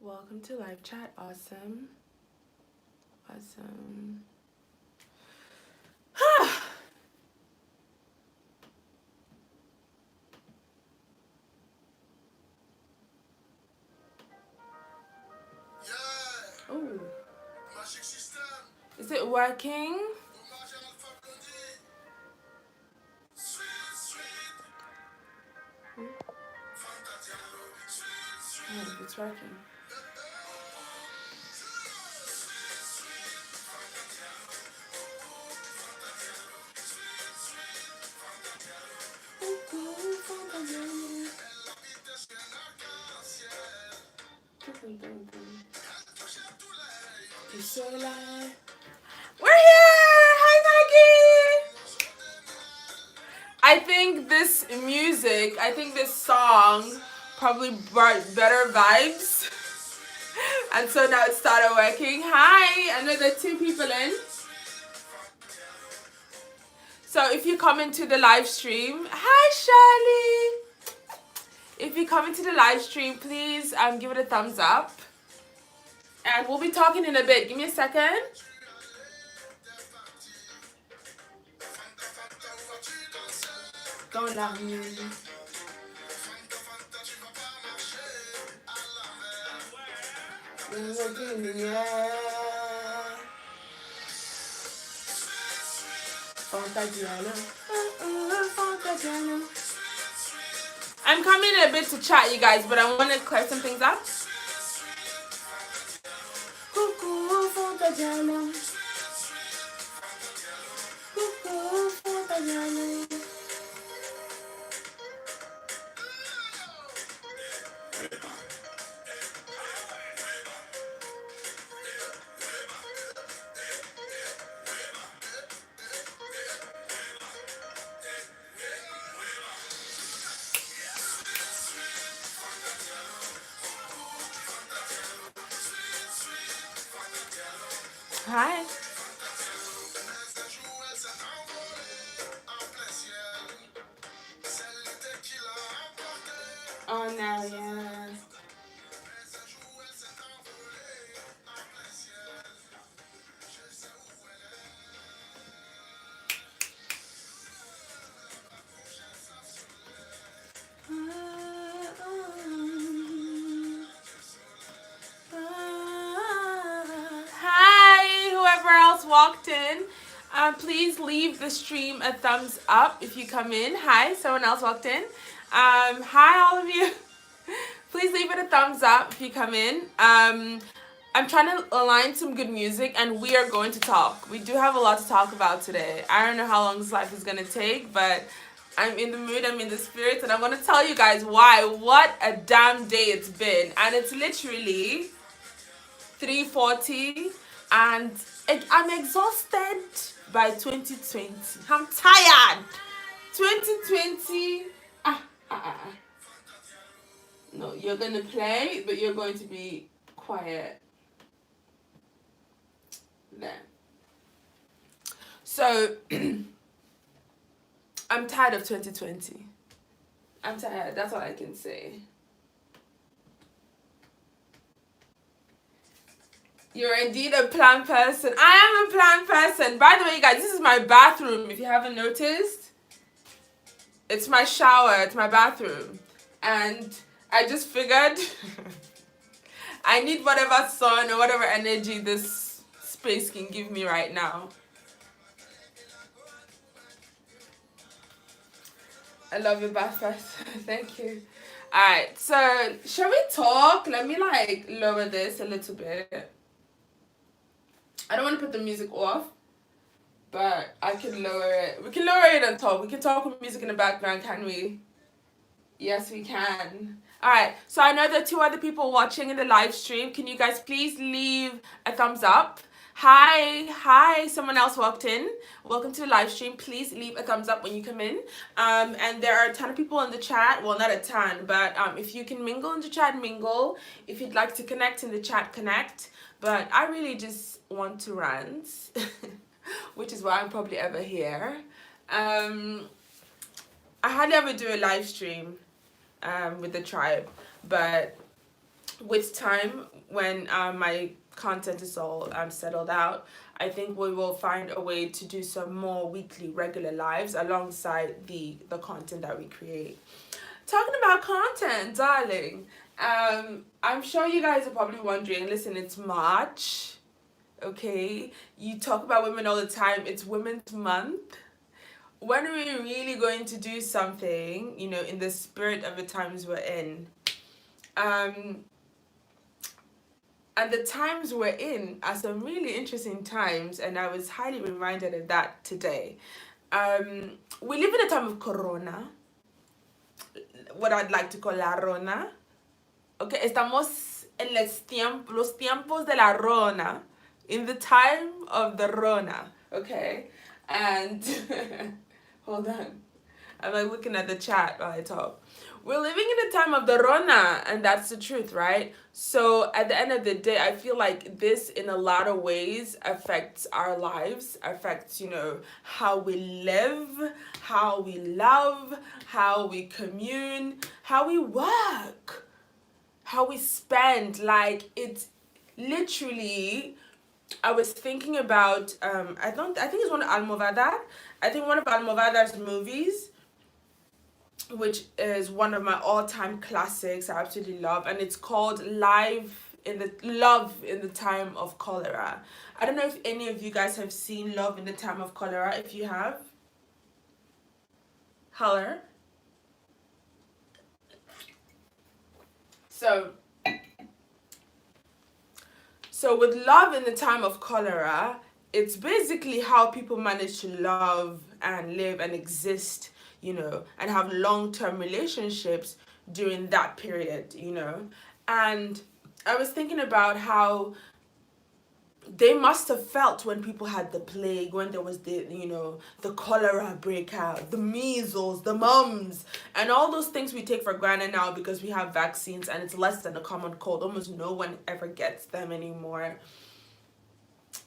Welcome to live chat. Awesome. Awesome. Oh. Is it working? Oh, it's working. We're here! Hi, Maggie! I think this song probably brought better vibes. And so now it started working. Hi! Another 2 people in. So if you come into the live stream, hi Shirley! If you come into the live stream, please give it a thumbs up. And we'll be talking in a bit. Give me a second. Going down. I'm coming a bit to chat, you guys, but I want to clear some things up. Hi. Oh no, yeah. Hi, whoever else walked in. Please leave the stream a thumbs up if you come in. Hi, someone else walked in. Hi, all of you. Please leave it a thumbs up if you come in. I'm trying to align some good music, and we are going to talk. We do have a lot to talk about today. I don't know how long this live is going to take, but I'm in the mood, I'm in the spirit, and I'm going to tell you guys why. What a damn day it's been. And it's literally 3:40, and I'm exhausted by 2020. I'm tired. 2020. No, you're going to play, but you're going to be quiet. There. So, I'm tired of 2020. I'm tired. That's all I can say. You're indeed a plant person. I am a plant person. By the way, you guys, this is my bathroom. If you haven't noticed, it's my shower. It's my bathroom. And I just figured I need whatever sun or whatever energy this space can give me right now. I love your bath first. Thank you. Alright, so shall we talk? Let me lower this a little bit. I don't want to put the music off, but I can lower it. We can lower it and talk. We can talk with music in the background, can we? Yes, we can. Alright, so I know there are 2 other people watching in the live stream. Can you guys please leave a thumbs up? Hi, someone else walked in. Welcome to the live stream. Please leave a thumbs up when you come in. And there are a ton of people in the chat. Well, not a ton, but if you can mingle in the chat, mingle. If you'd like to connect in the chat, connect. But I really just want to rant, which is why I'm probably ever here. I hardly ever do a live stream with the tribe, but with time, when my content is all settled out, I think we will find a way to do some more weekly regular lives alongside the content that we create. Talking about content, darling, I'm sure you guys are probably wondering, listen, it's March, okay? You talk about women all the time, it's Women's Month. When are we really going to do something, in the spirit of the times we're in? And the times we're in are some really interesting times, and I was highly reminded of that today. We live in a time of Corona, what I'd like to call la RONA. Okay, estamos en los tiempos de la RONA, in the time of the RONA, okay? And hold on, I'm like looking at the chat while I talk. We're living in a time of the RONA, and that's the truth, right? So at the end of the day, I feel like this in a lot of ways affects our lives, affects, how we live, how we love, how we commune, how we work, how we spend. Like, it's literally, I was thinking about, I think it's one of Almodovar. I think one of Almodovar's movies, which is one of my all-time classics I absolutely love, and it's called Love in the Time of Cholera. I don't know if any of you guys have seen Love in the Time of Cholera. If you have, holler. So with Love in the Time of Cholera, it's basically how people manage to love and live and exist, and have long-term relationships during that period, And I was thinking about how they must have felt when people had the plague, when there was the cholera breakout, the measles, the mumps, and all those things we take for granted now because we have vaccines and it's less than a common cold. Almost no one ever gets them anymore.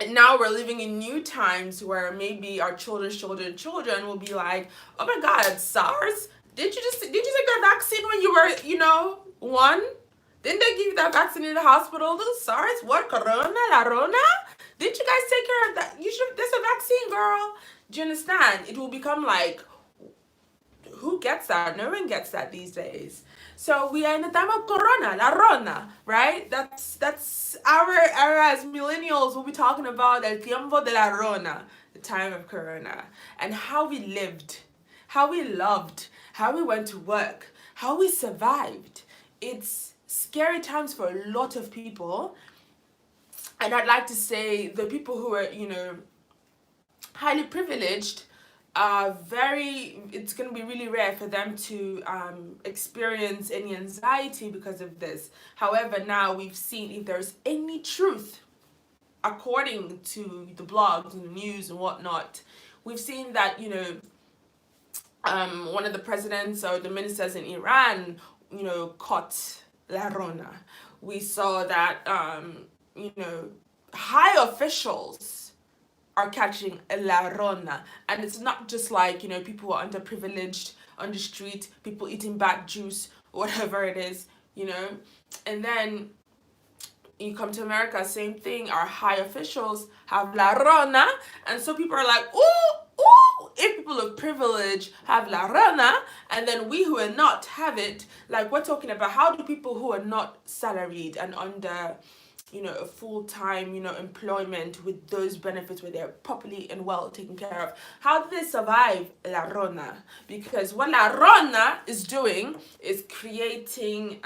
And now we're living in new times where maybe our children will be like, oh my God, SARS? Did you take that vaccine when you were, one? Didn't they give you that vaccine in the hospital? The SARS? What? Corona? La RONA? Didn't you guys take care of that? There's a vaccine, girl. Do you understand? It will become like, who gets that? No one gets that these days. So we are in the time of Corona, la RONA, right? That's our era as millennials. We'll be talking about el tiempo de la RONA, the time of Corona, and how we lived, how we loved, how we went to work, how we survived. It's scary times for a lot of people, and I'd like to say the people who are, highly privileged, it's going to be really rare for them to experience any anxiety because of this. However, now we've seen, if there's any truth, according to the blogs and the news and whatnot, we've seen that, one of the presidents or the ministers in Iran, caught la RONA. We saw that, high officials are catching la RONA, and it's not just like people who are underprivileged on the street, people eating bad juice, whatever it is, and then you come to America, same thing. Our high officials have la RONA, and so people are like, ooh, if people of privilege have la RONA, and then we who are not have it. Like, we're talking about, how do people who are not salaried and under a full-time, employment with those benefits where they're properly and well taken care of, how do they survive la RONA? Because what la RONA is doing is creating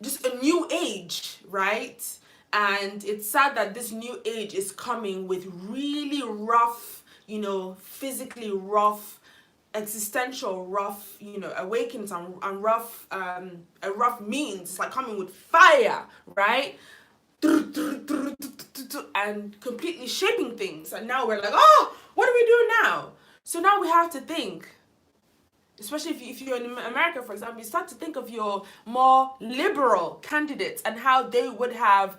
just a new age, right? And it's sad that this new age is coming with really rough, physically rough, existential rough, awakenings and rough, a rough means. It's like coming with fire, right? And completely shaping things. And now we're like, oh, what do we do now? So now we have to think, especially if you're in America, for example, you start to think of your more liberal candidates and how they would have,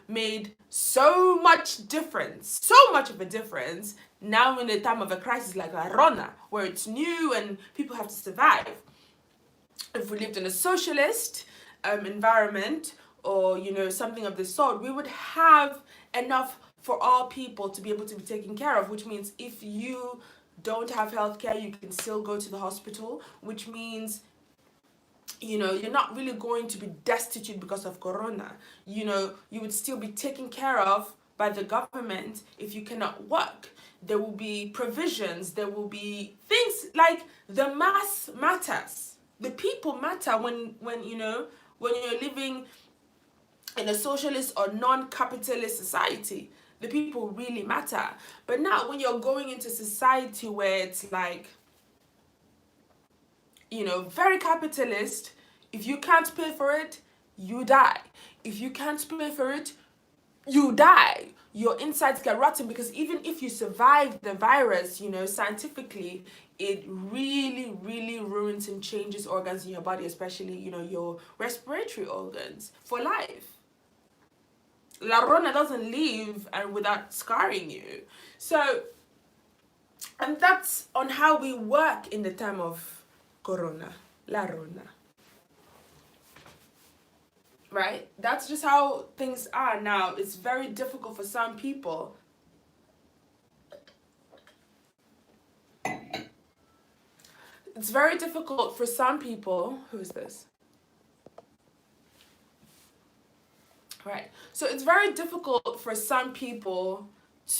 made so much of a difference now in the time of a crisis like La RONA, where it's new and people have to survive. If we lived in a socialist environment, or something of the sort, we would have enough for all people to be able to be taken care of, which means if you don't have healthcare, you can still go to the hospital, which means you're not really going to be destitute because of corona. You would still be taken care of by the government. If you cannot work, there will be provisions, there will be things like the mass matters, the people matter when you're living in a socialist or non-capitalist society. The people really matter. But now when you're going into society where it's like very capitalist, if you can't pay for it, you die. If you can't pay for it, you die. Your insides get rotten, because even if you survive the virus, scientifically, it really, really ruins and changes organs in your body, especially, your respiratory organs for life. La RONA doesn't leave and without scarring you. So, and that's on how we work in the time of Corona, La RONA. Right? That's just how things are now. It's very difficult for some people. It's very difficult for some people. Who is this? Right. So it's very difficult for some people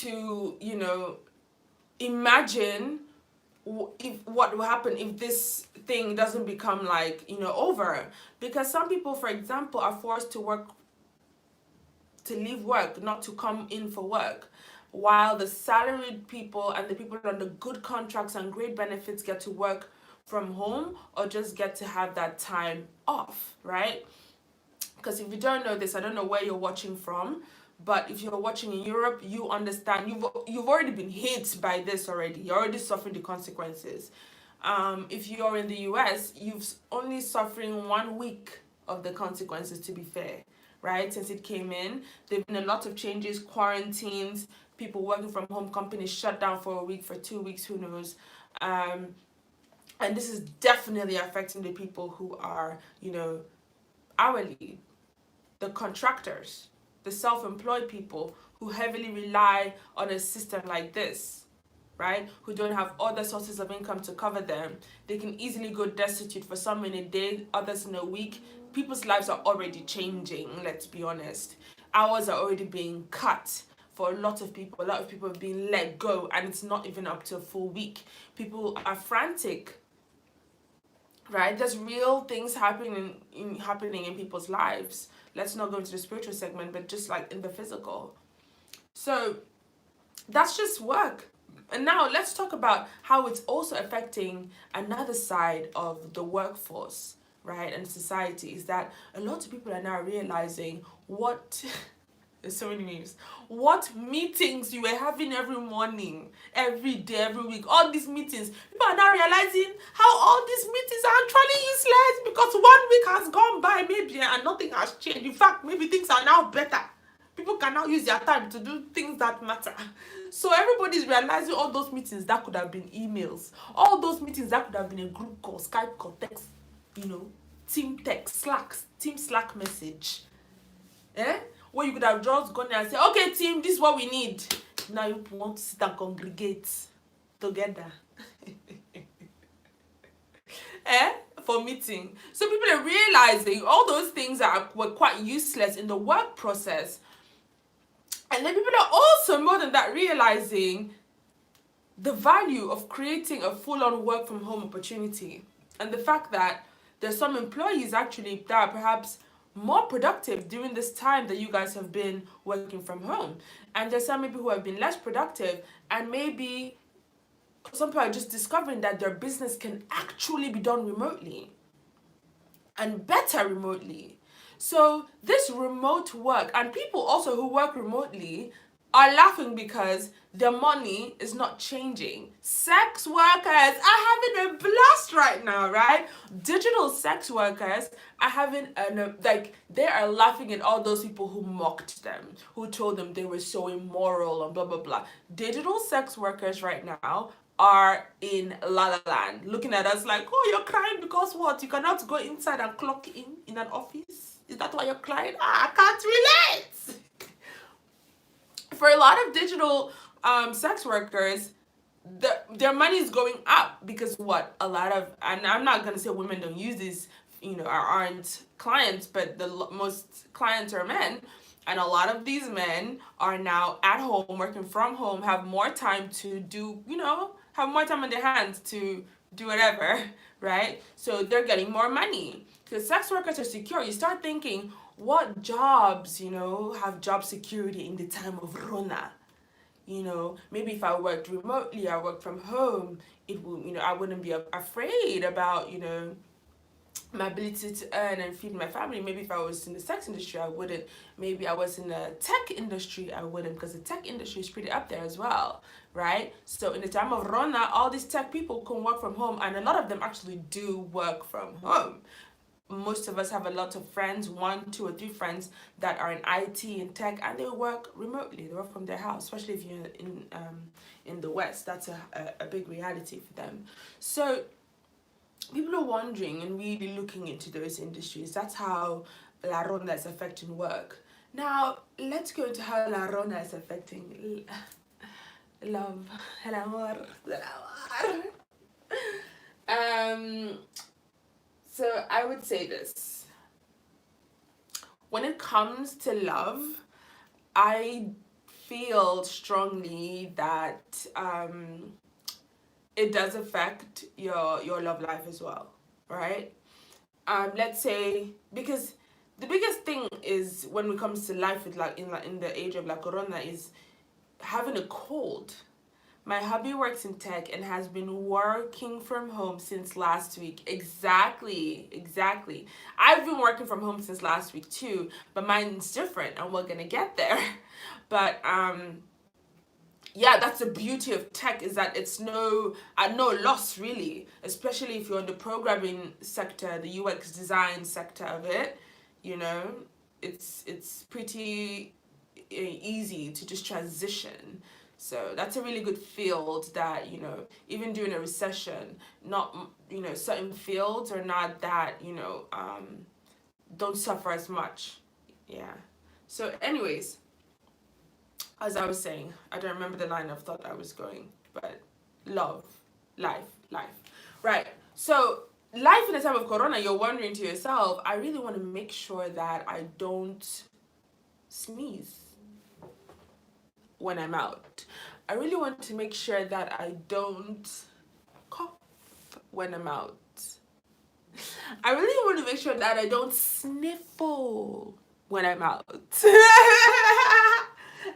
to, imagine what will happen if this thing doesn't become over, because some people, for example, are forced to leave work, not to come in for work, while the salaried people and the people on the good contracts and great benefits get to work from home or just get to have that time off, right? Because if you don't know this, I don't know where you're watching from, but if you're watching in Europe, you understand, you've already been hit by this already. You're already suffering the consequences. If you're in the US, you've only suffering 1 week of the consequences, to be fair, right? Since it came in, there've been a lot of changes, quarantines, people working from home, companies shut down for a week, for 2 weeks, who knows? And this is definitely affecting the people who are, hourly, the contractors, the self-employed people who heavily rely on a system like this, right? Who don't have other sources of income to cover them. They can easily go destitute, for some in a day, others in a week. People's lives are already changing, let's be honest. Hours are already being cut for a lot of people. A lot of people are being let go, and it's not even up to a full week. People are frantic, right? There's real things happening in people's lives. Let's not go into the spiritual segment, but just in the physical. So that's just work. And now let's talk about how it's also affecting another side of the workforce, right? And society, is that a lot of people are now realizing what there's so many memes. What meetings you were having every morning, every day, every week, all these meetings. People are now realizing how all these meetings are actually useless, because 1 week has gone by maybe and nothing has changed. In fact, maybe things are now better. People can now use their time to do things that matter. So everybody's realizing all those meetings that could have been emails, all those meetings that could have been a group call, Skype call, text, team text, team Slack message. Where you could have just gone there and say, okay, team, this is what we need. Now you want to sit and congregate together. For meeting. So people are realizing all those things were quite useless in the work process. And then people are also, more than that, realizing the value of creating a full-on work from home opportunity. And the fact that there's some employees actually that are perhaps more productive during this time that you guys have been working from home. And there's some people who have been less productive, and maybe some people are just discovering that their business can actually be done remotely and better remotely. So this remote work, and people also who work remotely are laughing because their money is not changing. Sex workers are having a blast right now, right? Digital sex workers are having they are laughing at all those people who mocked them, who told them they were so immoral and blah, blah, blah. Digital sex workers right now are in La La Land, looking at us like, oh, you're crying because what? You cannot go inside and clock in an office? Is that why you're crying? I can't relate. For a lot of digital sex workers, their money is going up because what? A lot of, and I'm not going to say women don't use this, aren't clients, but most clients are men. And a lot of these men are now at home, working from home, have more time to do, have more time on their hands to do whatever, right? So they're getting more money. Because sex workers are secure. You start thinking, what jobs, have job security in the time of RONA? Maybe if I worked remotely, I worked from home, it would, I wouldn't be afraid about, my ability to earn and feed my family. Maybe if I was in the sex industry, I wouldn't. Maybe I was in the tech industry, I wouldn't, because the tech industry is pretty up there as well, right? So in the time of Rona, all these tech people can work from home, and a lot of them actually do work from home. Most of us have a lot of friends, 1, 2, or 3 friends that are in IT and tech, and they work remotely. They work from their house, especially if you're in the West. That's a big reality for them. So people are wondering and really looking into those industries. That's how La Ronda is affecting work. Now, let's go into how La Ronda is affecting love, el amor, So I would say this. When it comes to love, I feel strongly that it does affect your love life as well, right? Let's say, because the biggest thing is when it comes to life with in the age of Corona is having a cold. My hubby works in tech and has been working from home since last week. Exactly. I've been working from home since last week too, but mine's different and we're gonna get there. But yeah, that's the beauty of tech, is that it's at no loss really, especially if you're in the programming sector, the UX design sector of it. It's pretty easy to just transition. So that's a really good field that, even during a recession, not, certain fields are not that, don't suffer as much. Yeah. So anyways, as I was saying, I don't remember the line of thought I was going, but love, life. Right. So life in the time of Corona, you're wondering to yourself, I really want to make sure that I don't sneeze when I'm out. I really want to make sure that I don't cough when I'm out. I really want to make sure that I don't sniffle when I'm out.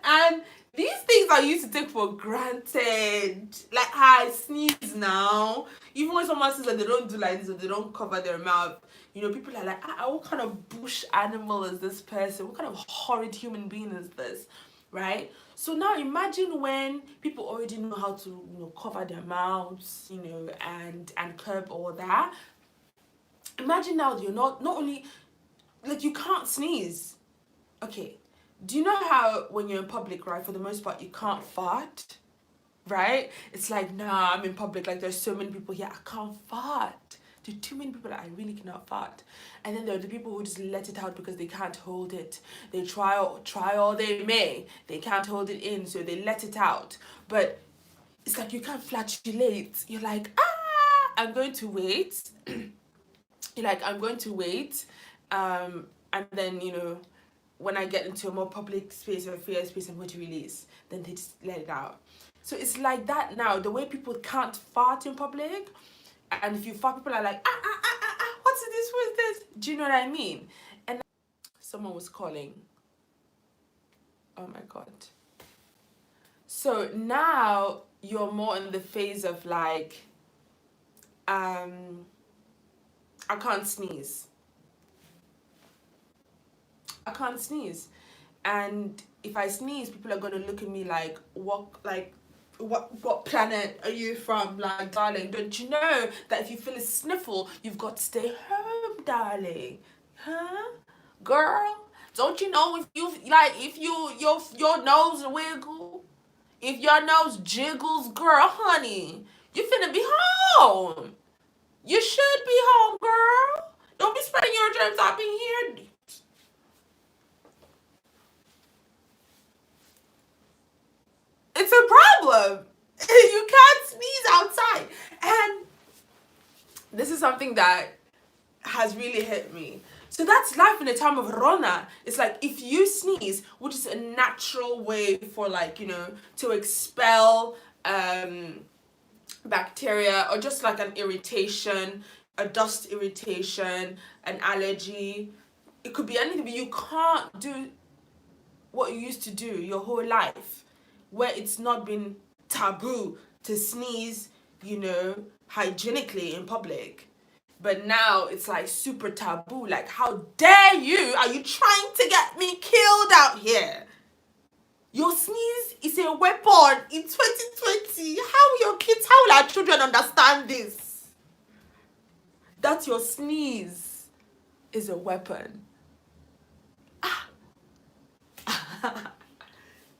And these things I used to take for granted. Like, I sneeze now. Even when someone says that they don't do like this or they don't cover their mouth, people are like, what kind of bush animal is this person? What kind of horrid human being is this? Right? So now imagine when people already know how to, cover their mouths, and curb all that. Imagine now you're not only, like, you can't sneeze. Okay. Do you know how when you're in public, right, for the most part, you can't fart, right? It's like, nah, I'm in public, like, there's so many people here, I can't fart. There are too many people that I really cannot fart. And then there are the people who just let it out because they can't hold it. They try all they may. They can't hold it in, so they let it out. But it's like you can't flatulate. You're like, I'm going to wait. You're like, I'm going to wait. And then, when I get into a more public space or a freer space, I'm going to release. Then they just let it out. So it's like that now. The way people can't fart in public, and if you fart, people are like, what's this? What's this? Do you know what I mean? And someone was calling. Oh my God. So now you're more in the phase of like, I can't sneeze. I can't sneeze. And if I sneeze, people are gonna look at me like, what planet are you from? Like, darling, don't you know that if you feel a sniffle, you've got to stay home, darling? Huh? Girl, don't you know if your nose wiggle, if your nose jiggles, girl, honey, You finna be home. You should be home, girl. Don't be spreading your germs out in here. It's a problem. You can't sneeze outside. And this is something that has really hit me. So that's life in a time of RONA. It's like if you sneeze, which is a natural way for like, to expel bacteria or just like an irritation, a dust irritation, an allergy. It could be anything, but you can't do what you used to do your whole life, where it's not been taboo to sneeze, hygienically in public. But now it's like super taboo. Like, how dare you? Are you trying to get me killed out here? Your sneeze is a weapon in 2020. How will our children understand this? That your sneeze is a weapon.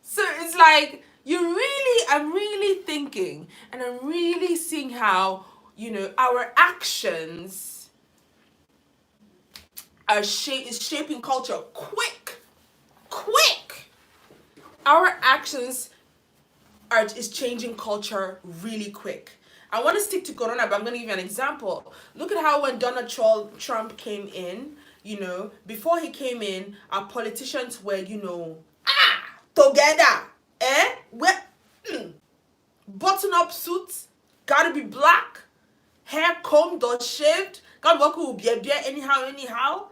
So it's like, I'm really thinking, and I'm really seeing how, our actions is shaping culture quick. Our actions is changing culture really quick. I want to stick to Corona, but I'm going to give you an example. Look at how when Donald Trump came in, before he came in, our politicians were, together. Button-up suits, gotta be black, hair combed or shaved, can't walk with anyhow.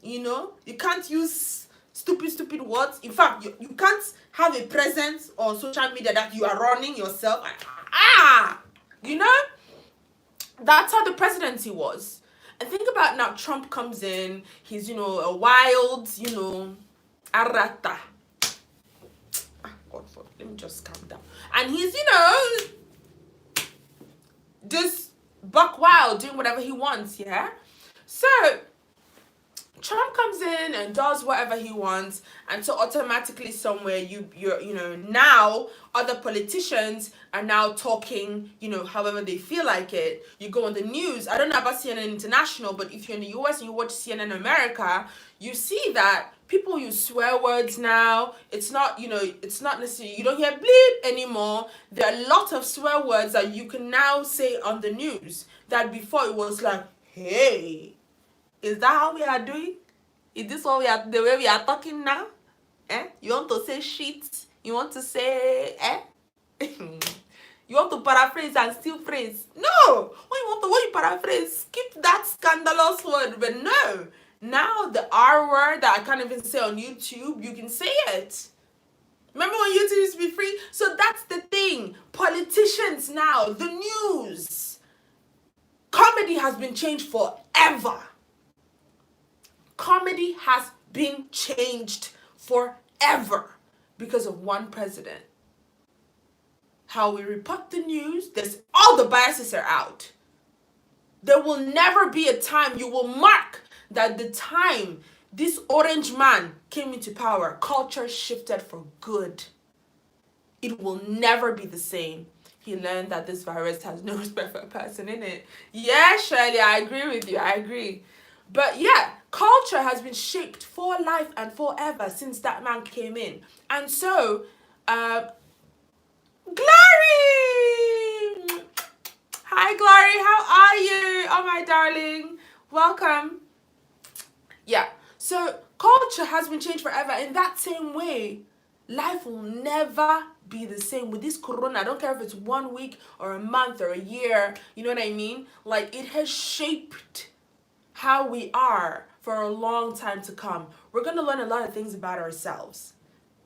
You can't use stupid words. In fact, you can't have a presence on social media that you are running yourself. That's how the presidency was. And think about now, Trump comes in, he's, a wild, arata. God, let me just calm down. And he's, just buck wild, doing whatever he wants, yeah? So, Trump comes in and does whatever he wants, and so automatically somewhere you're now other politicians are now talking, however they feel like it. You go on the news. I don't know about CNN International, but if you're in the US and you watch CNN America, you see that people use swear words now. It's not, it's not necessarily, you don't hear bleep anymore. There are a lot of swear words that you can now say on the news that before it was like, hey, is that how we are doing? Is this what the way we are talking now? You want to say shit? You want to say, You want to paraphrase and still phrase? No! When you paraphrase, skip that scandalous word. But no! Now the R word that I can't even say on YouTube, you can say it. Remember when YouTube used to be free? So that's the thing. Politicians now, the news. Comedy has been changed forever. Comedy has been changed forever because of one president. How we report the news, all the biases are out. There will never be a time you will mark that the time this orange man came into power, culture shifted for good. It will never be the same. He learned that this virus has no respect for a person in it. Yeah, Shirley, I agree with you. I agree. But yeah, culture has been shaped for life and forever since that man came in. And so, Glory! Hi, Glory. How are you? Oh, my darling. Welcome. Yeah. So, culture has been changed forever. In that same way, life will never be the same with this Corona. I don't care if it's 1 week or a month or a year. You know what I mean? Like, it has shaped how we are for a long time to come. We're going to learn a lot of things about ourselves,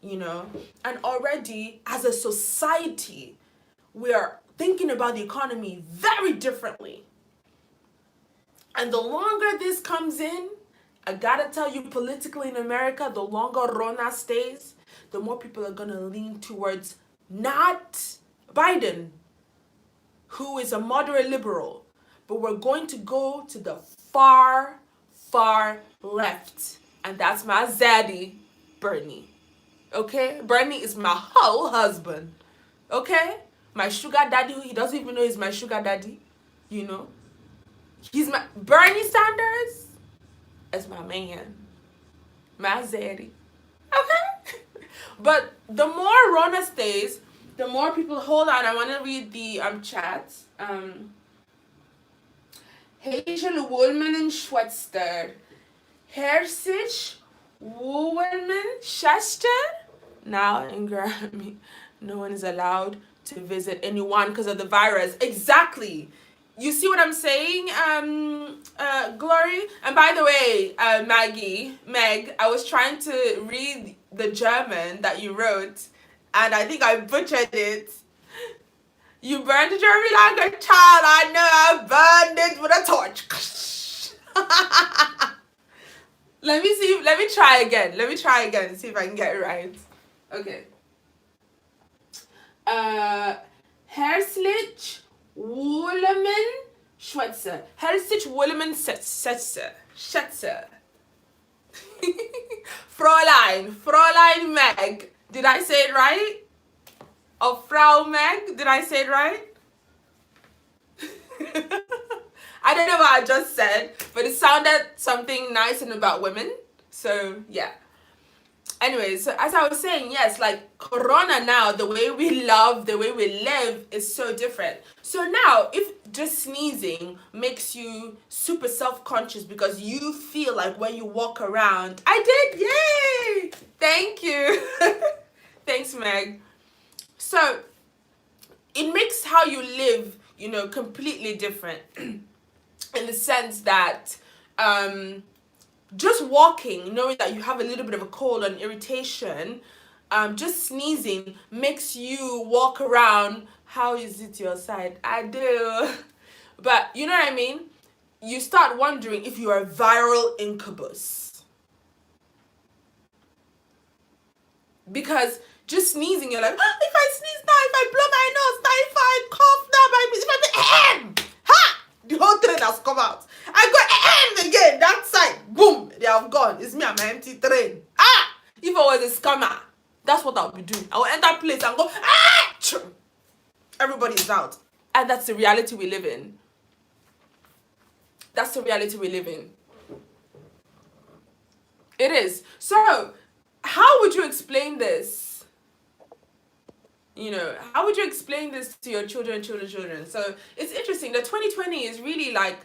and already as a society, we are thinking about the economy very differently. And the longer this comes in, I gotta tell you, politically in America, the longer RONA stays, the more people are gonna lean towards not Biden, who is a moderate liberal, but we're going to go to the far left. And that's my zaddy, Bernie. Okay? Bernie is my whole husband. Okay? My sugar daddy, he doesn't even know he's my sugar daddy. You know, he's my Bernie Sanders is my man, my zaddy. Okay, but the more Rona stays, the more people. Hold on, I want to read the chats. Hazel Woolman and Schwetzter. Hersich Woolman Chester. Now in Grammy, no one is allowed to visit anyone because of the virus. Exactly. You see what I'm saying, Glory? And by the way, Meg, I was trying to read the German that you wrote, and I think I butchered it. You burned the German like a child. I know I burned it with a torch. Let me try again. And see if I can get it right. Okay. Herzlich Wohlemann Schwetzer. Herzlich Wohlemann Schätzer. Fräulein Meg. Did I say it right? Or Frau Meg? Did I say it right? I don't know what I just said, but it sounded something nice and about women. So yeah. Anyway, so as I was saying, yes, like Corona now, the way we love, the way we live is so different. So now, if just sneezing makes you super self-conscious because you feel like when you walk around, I did, yay! Thank you. Thanks, Meg. So it makes how you live, you know, completely different in the sense that just walking, knowing that you have a little bit of a cold and irritation, just sneezing makes you walk around. How is it your side? I do. But you know what I mean? You start wondering if you are a viral incubus. Because just sneezing, you're like, oh, if I sneeze now, if I blow my nose now, if I cough now, if I ha! The whole train has come out. I go again, that side, boom, they have gone. It's me and my empty train. Ah! If I was a scammer, that's what I would be doing. I will enter place and go, ah! Everybody's out. And that's the reality we live in. That's the reality we live in. It is. So, how would you explain this? You know, how would you explain this to your children? So, it's interesting that 2020 is really like,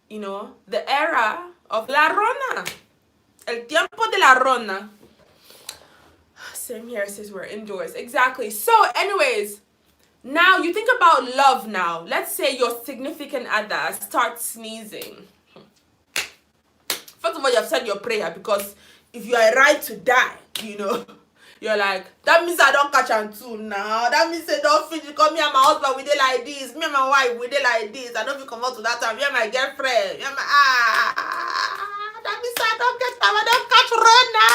you know, the era of la Rona. El tiempo de la Rona. Same here, says we're indoors. Exactly. So, anyways, now you think about love now. Let's say your significant other starts sneezing. First of all, you have said your prayer because if you are right to die, you know, you're like, that means I don't catch on too now. That means I don't finish because me and my husband, we did like this. Me and my wife, we did like this. I don't feel come out to that time. Me and my girlfriend. Me and my, that means I don't get time. I don't catch Rona.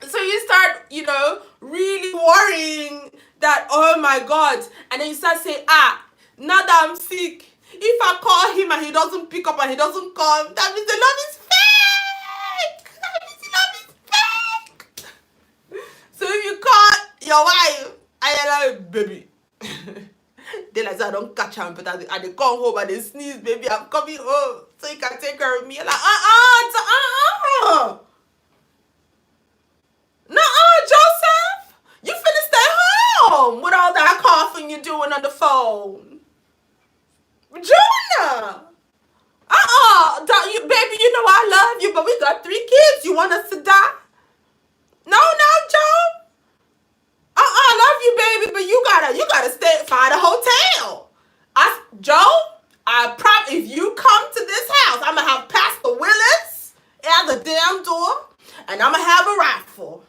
So you start, you know, really worrying that, oh my God. And then you start saying, now that I'm sick, if I call him and he doesn't pick up and he doesn't come, that means the love is fake. That means the love is fake. So if you call your wife and you're like, baby, they like, I don't catch him, but I they come home and they sneeze, baby, I'm coming home so you can take care of me. You're like, Joseph, you finna stay home with all that coughing you're doing on the phone. Jonah! Baby, you know I love you, but we got 3 kids. You want us to die? No, Joe. I love you, baby, but you gotta find a hotel. Joe, if you come to this house, I'm gonna have Pastor Willis at the damn door, and I'm gonna have a rifle.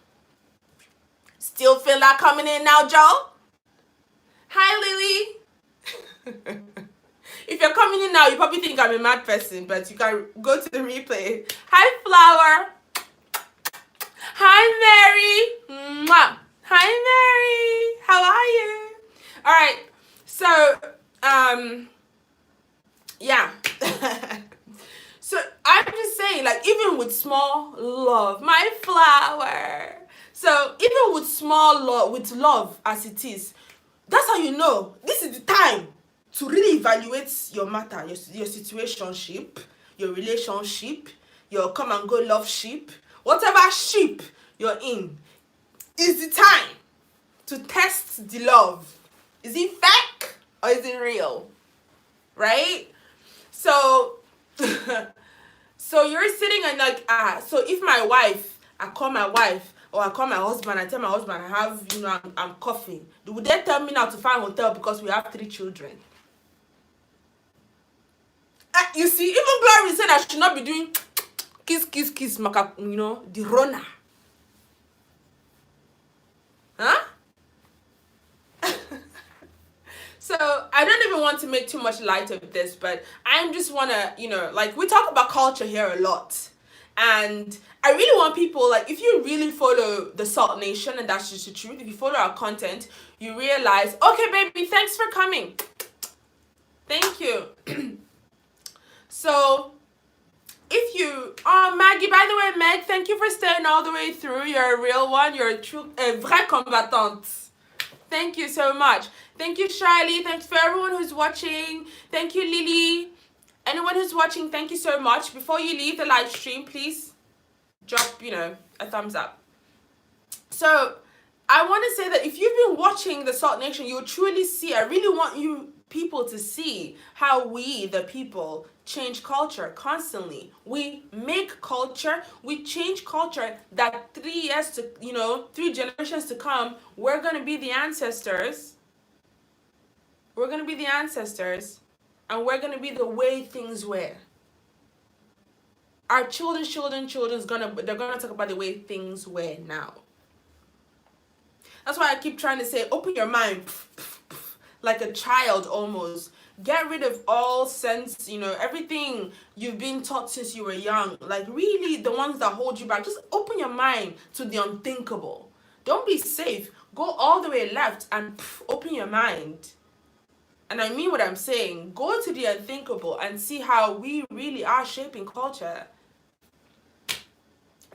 Still feel like coming in now, Joe? Hi, Lily. If you're coming in now, you probably think I'm a mad person, but you can go to the replay. Hi, Flower. Hi, Mary. Mwah. Hi, Mary. How are you? All right. So, yeah. So I'm just saying, like, even with small love, my flower. So even with small love, with love as it is, that's how you know this is the time to really evaluate your matter, your situationship, your relationship, your come and go love ship, whatever ship you're in, is the time to test the love. Is it fake or is it real? Right? So so you're sitting and like, so if my wife, I call my wife or I call my husband, I tell my husband I have, I'm coughing. Would they tell me now to find a hotel because we have 3 children? You see, even Glory said I should not be doing kiss, kiss, kiss, the RONA. Huh? So I don't even want to make too much light of this, but I just want to, like, we talk about culture here a lot. And I really want people, like, if you really follow the Salt Nation, and that's just the truth, if you follow our content, you realize, okay, baby, thanks for coming. Thank you. So if you, Maggie, by the way, Meg, thank you for staying all the way through. You're a real one. You're a true, a vraie combattante. Thank you so much. Thank you, Charlie. Thanks for everyone who's watching. Thank you, Lily. Anyone who's watching, thank you so much. Before you leave the live stream, please drop, a thumbs up. So I want to say that if you've been watching the Salt Nation, you'll truly see, I really want you people to see how we, the people, change culture constantly. We make culture, we change culture that 3 years to, 3 generations to come, we're going to be the ancestors. We're going to be the ancestors, and we're going to be the way things were. Our children's they're going to talk about the way things were now. That's why I keep trying to say, open your mind, like a child almost. Get rid of all sense, everything you've been taught since you were young. Like, really, the ones that hold you back. Just open your mind to the unthinkable. Don't be safe. Go all the way left and open your mind. And I mean what I'm saying. Go to the unthinkable and see how we really are shaping culture.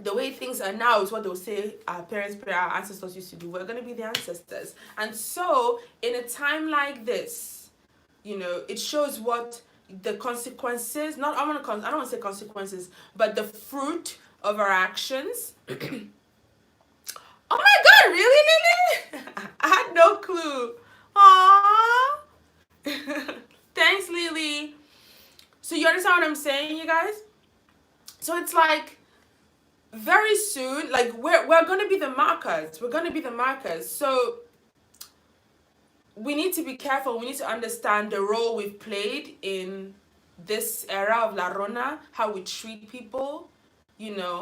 The way things are now is what they'll say our parents, our ancestors used to do. We're going to be the ancestors. And so, in a time like this, it shows what the consequences, I don't want to say consequences, but the fruit of our actions. Oh my God, really, Lily? I had no clue. Aww. Thanks, Lily. So you understand what I'm saying, you guys? So it's like, very soon, like, we're going to be the markers. We're going to be the markers. So we need to be careful. We need to understand the role we've played in this era of La Rona, how we treat people,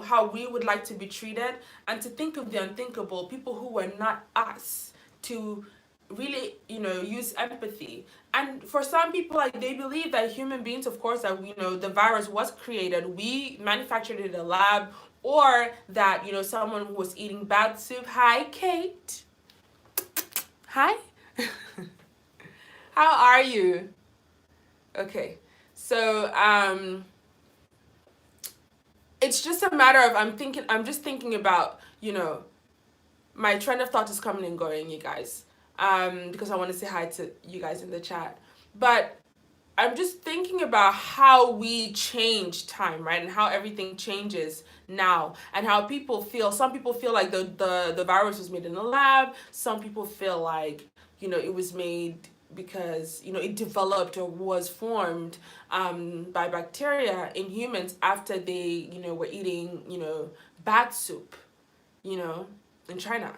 how we would like to be treated, and to think of the unthinkable, people who were not us, to really, use empathy. And for some people, like, they believe that human beings, of course, that, the virus was created, we manufactured it in a lab, or that, someone was eating bad soup. Hi, Kate. Hi. How are you? Okay. So, it's just a matter of, I'm just thinking about, my train of thought is coming and going, you guys. Because I want to say hi to you guys in the chat. But I'm just thinking about how we change time, right? And how everything changes now, and how people feel. Some people feel like the virus was made in a lab. Some people feel like, it was made because, it developed or was formed by bacteria in humans after they, were eating, bat soup, in China.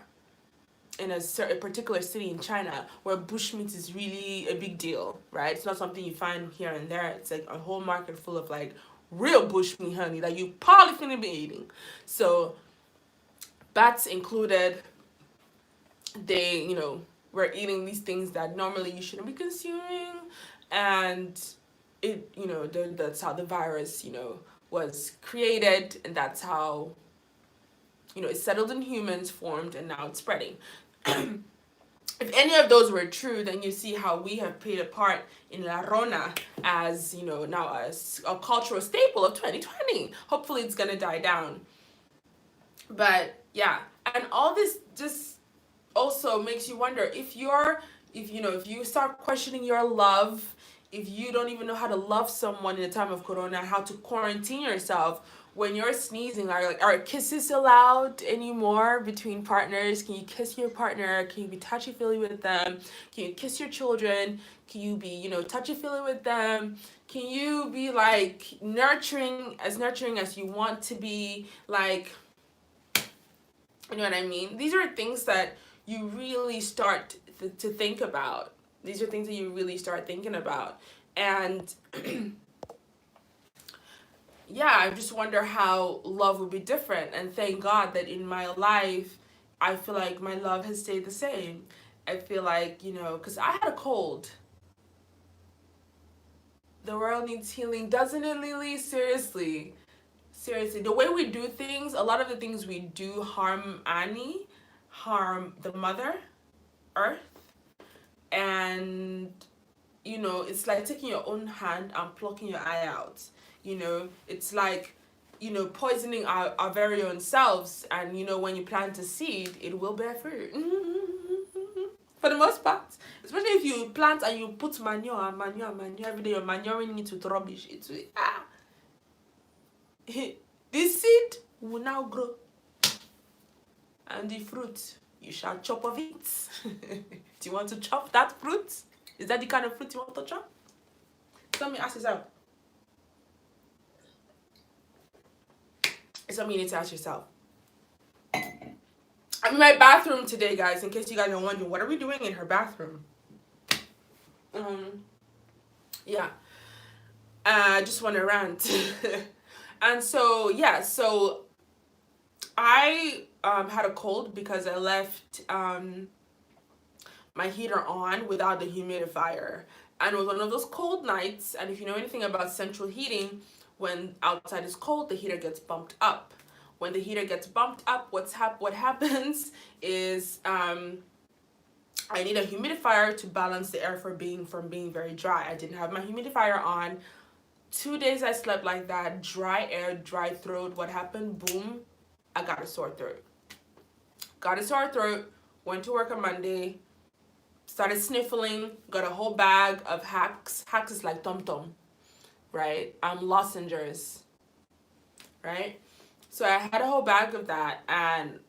In a particular city in China where bushmeat is really a big deal, right? It's not something you find here and there. It's like a whole market full of like real bushmeat, honey, that you probably shouldn't be eating. So bats included, they, were eating these things that normally you shouldn't be consuming, and it, that's how the virus, was created, and that's how, it settled in humans, formed, and now it's spreading. if any of those were true, then you see how we have played a part in La Rona as, you know, now as a cultural staple of 2020. Hopefully it's gonna die down. But yeah, and all this just also makes you wonder if you start questioning your love, if you don't even know how to love someone in the time of Corona, how to quarantine yourself when you're sneezing. Are kisses allowed anymore between partners? Can you kiss your partner? Can you be touchy feely with them? Can you kiss your children? Can you be, touchy feely with them? Can you be like nurturing as you want to be? Like, you know what I mean? These are things that you really start to think about. These are things that you really start thinking about. And yeah, I just wonder how love would be different. And thank God that in my life, I feel like my love has stayed the same. I feel like, because I had a cold. The world needs healing, doesn't it, Lily? Seriously. Seriously. The way we do things, a lot of the things we do harm Annie, harm the mother, Earth. And, it's like taking your own hand and plucking your eye out. It's like, poisoning our very own selves. And, when you plant a seed, it will bear fruit. For the most part. Especially if you plant and you put manure every day, you're manuring it with rubbish. It will, this seed will now grow. And the fruit, you shall chop of it. Do you want to chop that fruit? Is that the kind of fruit you want to chop? Tell me, ask yourself. It's something you need to ask yourself. I'm in my bathroom today, guys, in case you guys are wondering, what are we doing in her bathroom? Yeah. I just want to rant. And so, yeah, so I had a cold because I left my heater on without the humidifier. And it was one of those cold nights. And if you know anything about central heating, when outside is cold, the heater gets bumped up. When the heater gets bumped up, what happens is I need a humidifier to balance the air from being very dry. I didn't have my humidifier on. 2 days I slept like that, dry air, dry throat. What happened? Boom, I got a sore throat. Went to work on Monday, started sniffling, got a whole bag of hacks. Hacks is like tom-tom, right? Lozenges, right? So I had a whole bag of that, and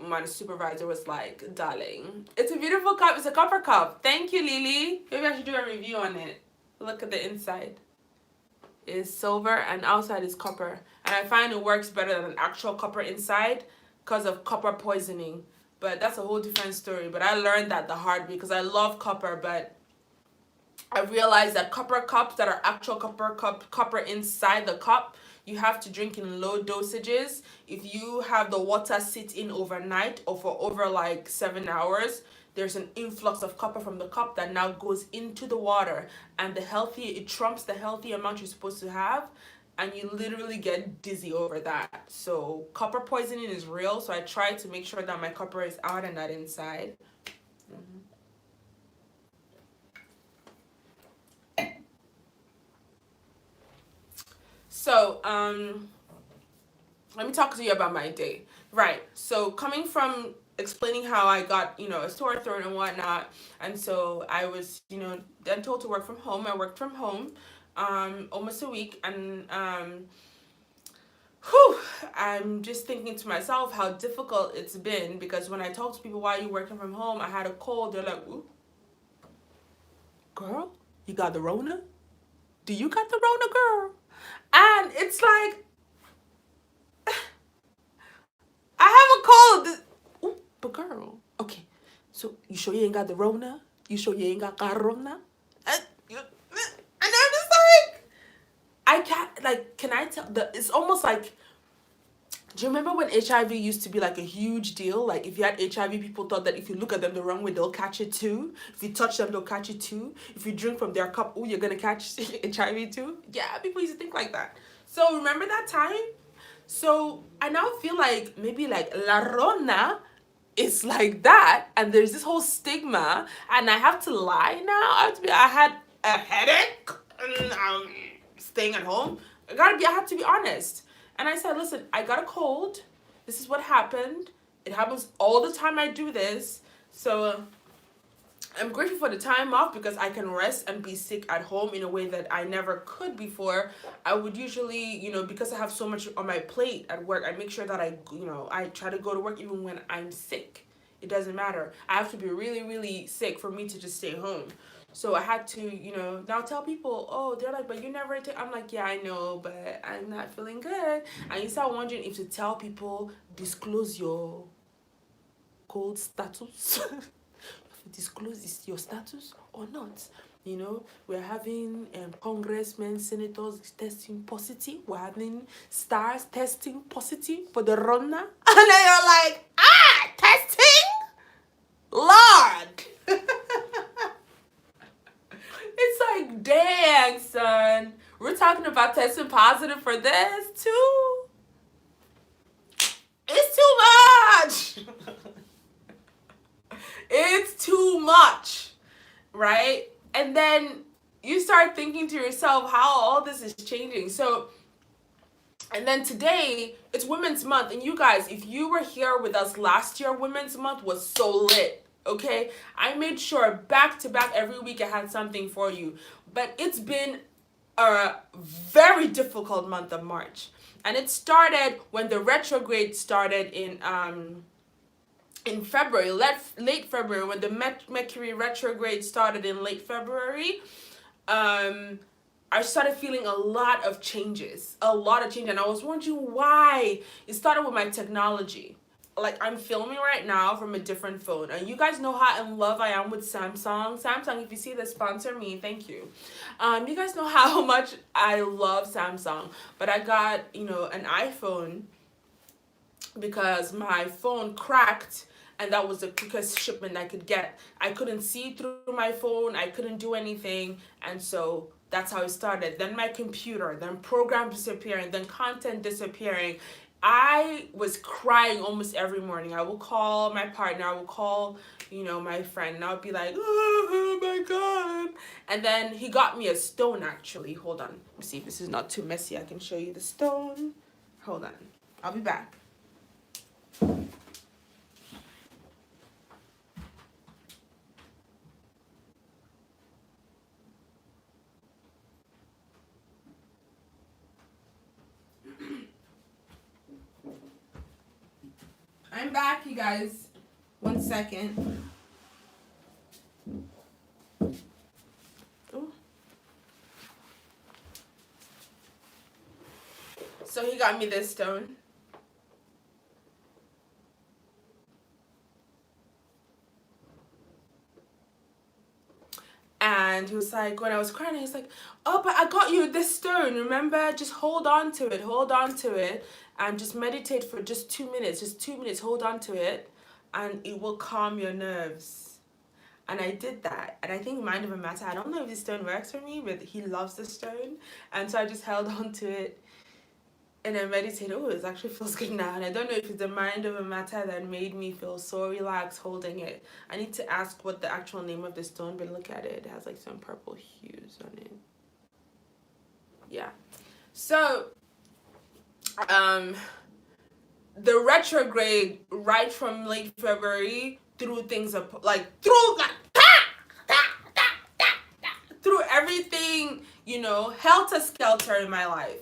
my supervisor was like, darling, it's a beautiful cup. It's a copper cup. Thank you, Lily. Maybe I should do a review on it. Look at the inside. It's silver and outside is copper. And I find it works better than an actual copper inside because of copper poisoning. But that's a whole different story. But I learned that the hard way because I love copper, but I realized that copper cups that are actual copper inside the cup, you have to drink in low dosages. If you have the water sit in overnight or for over like 7 hours, there's an influx of copper from the cup that now goes into the water, and it trumps the healthy amount you're supposed to have, and you literally get dizzy over that. So copper poisoning is real, so I try to make sure that my copper is out and not inside. So, let me talk to you about my day. Right. So coming from explaining how I got, a sore throat and whatnot, and so I was, then told to work from home. I worked from home, almost a week, and I'm just thinking to myself how difficult it's been, because when I talk to people, why are you working from home? I had a cold. They're like, ooh, girl, you got the Rona? Do you got the Rona, girl? And it's like, I have a cold. Ooh, but girl, okay, so you sure you ain't got the Rona? You sure you ain't got Coronna? And I'm just like, I can't, like, can I tell, it's almost like, do you remember when HIV used to be like a huge deal? Like if you had HIV, people thought that if you look at them the wrong way, they'll catch it too. If you touch them, they'll catch it too. If you drink from their cup, oh, you're gonna catch HIV too. Yeah, people used to think like that. So remember that time? So I now feel like maybe like La Rona it's like that, and there's this whole stigma, and I have to lie now. I had a headache, and I'm staying at home. I have to be honest. And I said, listen, I got a cold. This is what happened. It happens all the time I do this. So I'm grateful for the time off because I can rest and be sick at home in a way that I never could before. I would usually, because I have so much on my plate at work, I make sure that I try to go to work even when I'm sick. It doesn't matter. I have to be really, really sick for me to just stay home. So I had to, now tell people, oh, they're like, but you never take. I'm like, yeah, I know, but I'm not feeling good. And you start wondering if to tell people, disclose your cold status. Disclose your status or not. We're having congressmen, senators testing positive. We're having stars testing positive for the RONA. And then you're like, testing? Lord. It's like, dang, son. We're talking about testing positive for this too? It's too much. It's too much, right? And then you start thinking to yourself how all this is changing. So, and then today, it's Women's Month. And you guys, if you were here with us last year, Women's Month was so lit, okay? I made sure back to back every week I had something for you. But it's been a very difficult month of March. And it started when the retrograde started in February, late February, when the Mercury retrograde started in late February. I started feeling a lot of changes, and I was wondering why. It started with my technology. Like, I'm filming right now from a different phone, and you guys know how in love I am with Samsung. Samsung, if you see this, sponsor me, thank you. You guys know how much I love Samsung, but I got, an iPhone because my phone cracked, and that was the quickest shipment I could get. I couldn't see through my phone, I couldn't do anything, and so that's how it started. Then my computer, then programs disappearing, then content disappearing. I was crying almost every morning. I would call my partner, I would call, my friend, and I would be like, oh my God. And then he got me a stone, actually. Hold on. Let me see if this is not too messy. I can show you the stone. Hold on. I'll be back. I'm back, you guys. 1 second. Ooh. So he got me this stone. And he was like, when I was crying, he's like, oh, but I got you this stone, remember? Just hold on to it, and just meditate for just 2 minutes, hold on to it, and it will calm your nerves. And I did that, and I think mind over matter, I don't know if this stone works for me, but he loves the stone, and so I just held on to it, and I meditated. Oh, it actually feels good now. And I don't know if it's the mind over matter that made me feel so relaxed holding it. I need to ask what the actual name of the stone, but look at it. It has like some purple hues on it. Yeah. So, the retrograde right from late February threw things up, through everything, helter-skelter in my life.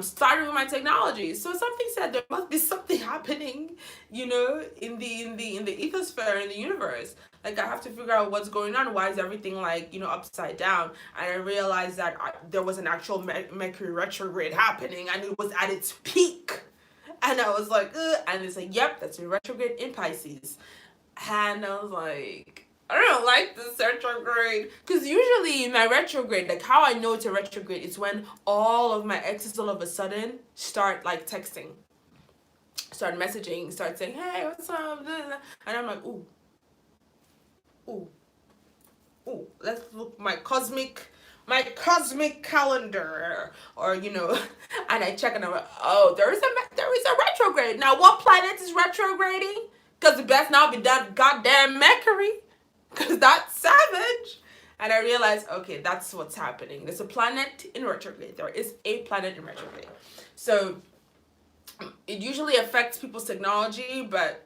Starting with my technology. So something said there must be something happening, in the ethosphere, in the universe. Like, I have to figure out what's going on. Why is everything upside down? And I realized that there was an actual Mercury retrograde happening, and it was at its peak. And I was like, ugh. And it's like, yep, that's a retrograde in Pisces. And I was like, I don't like this retrograde. Because usually in my retrograde, like how I know it's a retrograde is when all of my exes all of a sudden start texting, start messaging, start saying, hey, what's up? And I'm like, ooh, let's look my cosmic calendar, or and I check and I'm like, oh, there is a retrograde. Now what planet is retrograding? Because it best now be that goddamn Mercury. Because that's savage. And I realized, okay, that's what's happening. There's a planet in retrograde. There is a planet in retrograde. So it usually affects people's technology, but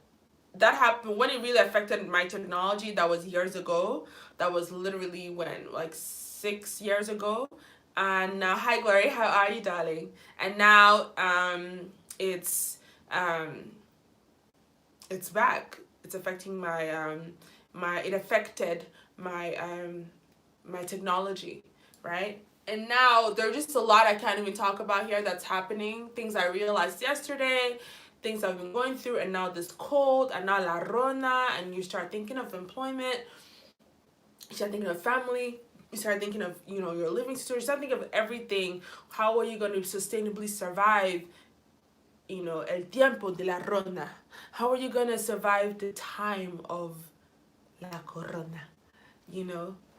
that happened when it really affected my technology. That was years ago. That was literally when, like 6 years ago. And now, hi Glory, how are you, darling? And now, it's um, it's back. It's affecting it affected my technology, right? And now there's just a lot I can't even talk about here that's happening. Things I realized yesterday, things I've been going through, and now this cold, and now la RONA, and you start thinking of employment, you start thinking of family, you start thinking of, your living situation, you start thinking of everything. How are you going to sustainably survive, el tiempo de la RONA? How are you going to survive the time of la Corona?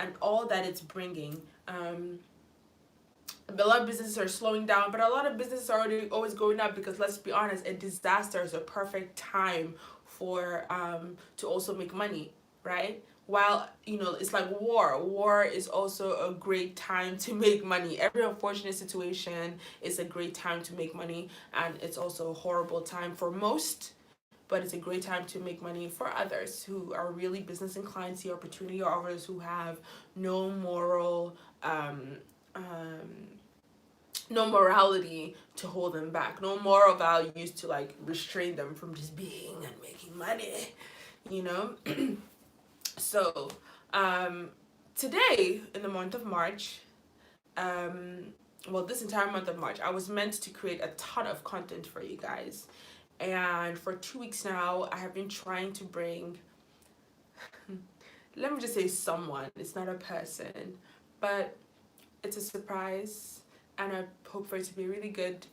And all that it's bringing. A lot of businesses are slowing down, but a lot of businesses are always going up, because let's be honest, a disaster is a perfect time for to also make money, right? While it's like war is also a great time to make money. Every unfortunate situation is a great time to make money, and it's also a horrible time for most, but it's a great time to make money for others who are really business inclined, see opportunity, or others who have no moral no morality to hold them back, no moral values to like restrain them from just being and making money, you know. So today, in the month of March, this entire month of March, I was meant to create a ton of content for you guys. And for 2 weeks now, I have been trying to bring, let me just say someone, it's not a person, but it's a surprise. And I hope for it to be a really good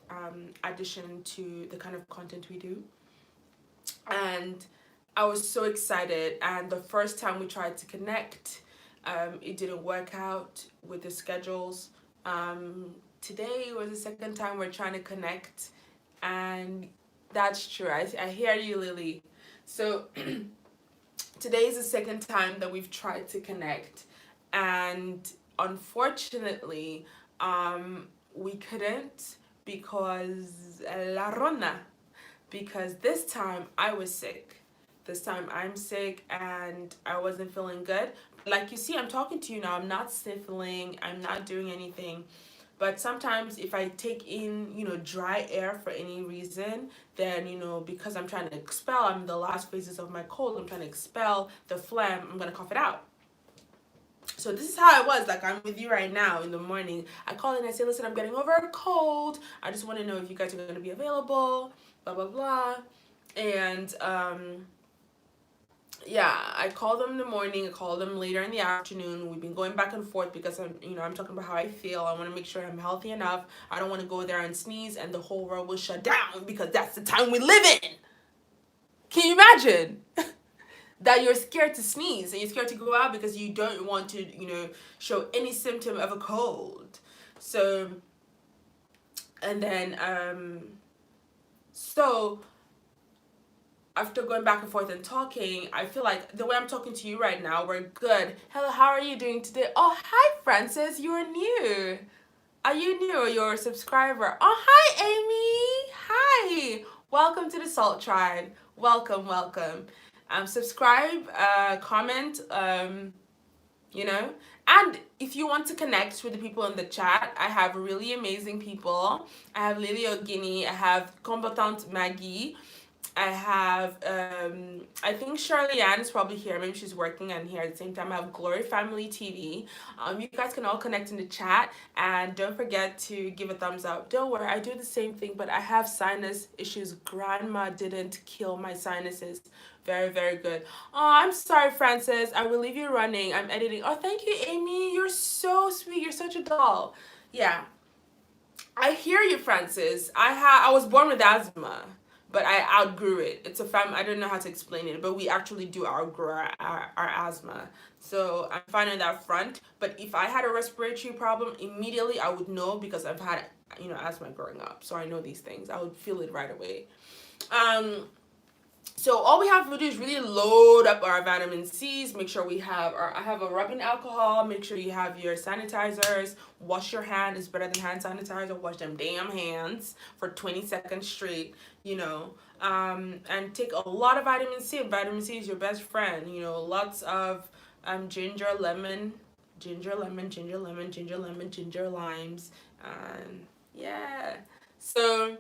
addition to the kind of content we do. And I was so excited. And the first time we tried to connect, it didn't work out with the schedules. Today was the second time we're trying to connect. And that's true. I hear you, Lily. So today is the second time that we've tried to connect. And unfortunately, we couldn't because la RONA. Because this time I was sick. This time I'm sick and I wasn't feeling good. Like you see, I'm talking to you now. I'm not sniffling. I'm not doing anything. But sometimes if I take in, dry air for any reason, then, because I'm trying to expel, I'm in the last phases of my cold, I'm trying to expel the phlegm, I'm going to cough it out. So this is how I was, like I'm with you right now in the morning. I call and I say, listen, I'm getting over a cold. I just want to know if you guys are going to be available, blah, blah, blah. And, yeah, I called them in the morning, I called them later in the afternoon. We've been going back and forth because I'm talking about how I feel. I want to make sure I'm healthy enough. I don't want to go there and sneeze and the whole world will shut down, because that's the time we live in. Can you imagine? That you're scared to sneeze and you're scared to go out because you don't want to, show any symptom of a cold. So, and then, so after going back and forth and talking, I feel like the way I'm talking to you right now, we're good. Hello, how are you doing today? Oh, hi, Francis, you're new. Are you new or you're a subscriber? Oh, hi, Amy. Hi. Welcome to the Salt Tribe. Welcome, welcome. Subscribe, comment, and if you want to connect with the people in the chat, I have really amazing people. I have Lily Ogini, I have Combatant Maggie, I have, I think Shirley Ann is probably here. Maybe she's working and here at the same time. I have Glory Family TV. You guys can all connect in the chat. And don't forget to give a thumbs up. Don't worry, I do the same thing, but I have sinus issues. Grandma didn't kill my sinuses. Very, very good. Oh, I'm sorry, Francis. I will leave you running. I'm editing. Oh, thank you, Amy. You're so sweet. You're such a doll. Yeah. I hear you, Francis. I was born with asthma, but I outgrew it. It's a I don't know how to explain it, but we actually do outgrow our asthma. So I'm fine on that front. But if I had a respiratory problem, immediately I would know, because I've had, asthma growing up. So I know these things. I would feel it right away. So all we have to do is really load up our vitamin C's. Make sure we have I have a rubbing alcohol. Make sure you have your sanitizers. Wash your hand. It's better than hand sanitizer. Wash them damn hands for 20 seconds straight. You know, and take a lot of vitamin C. Vitamin C is your best friend. You know, lots of ginger, lemon, ginger, lemon, ginger, lemon, ginger, lemon, ginger, limes, and yeah. So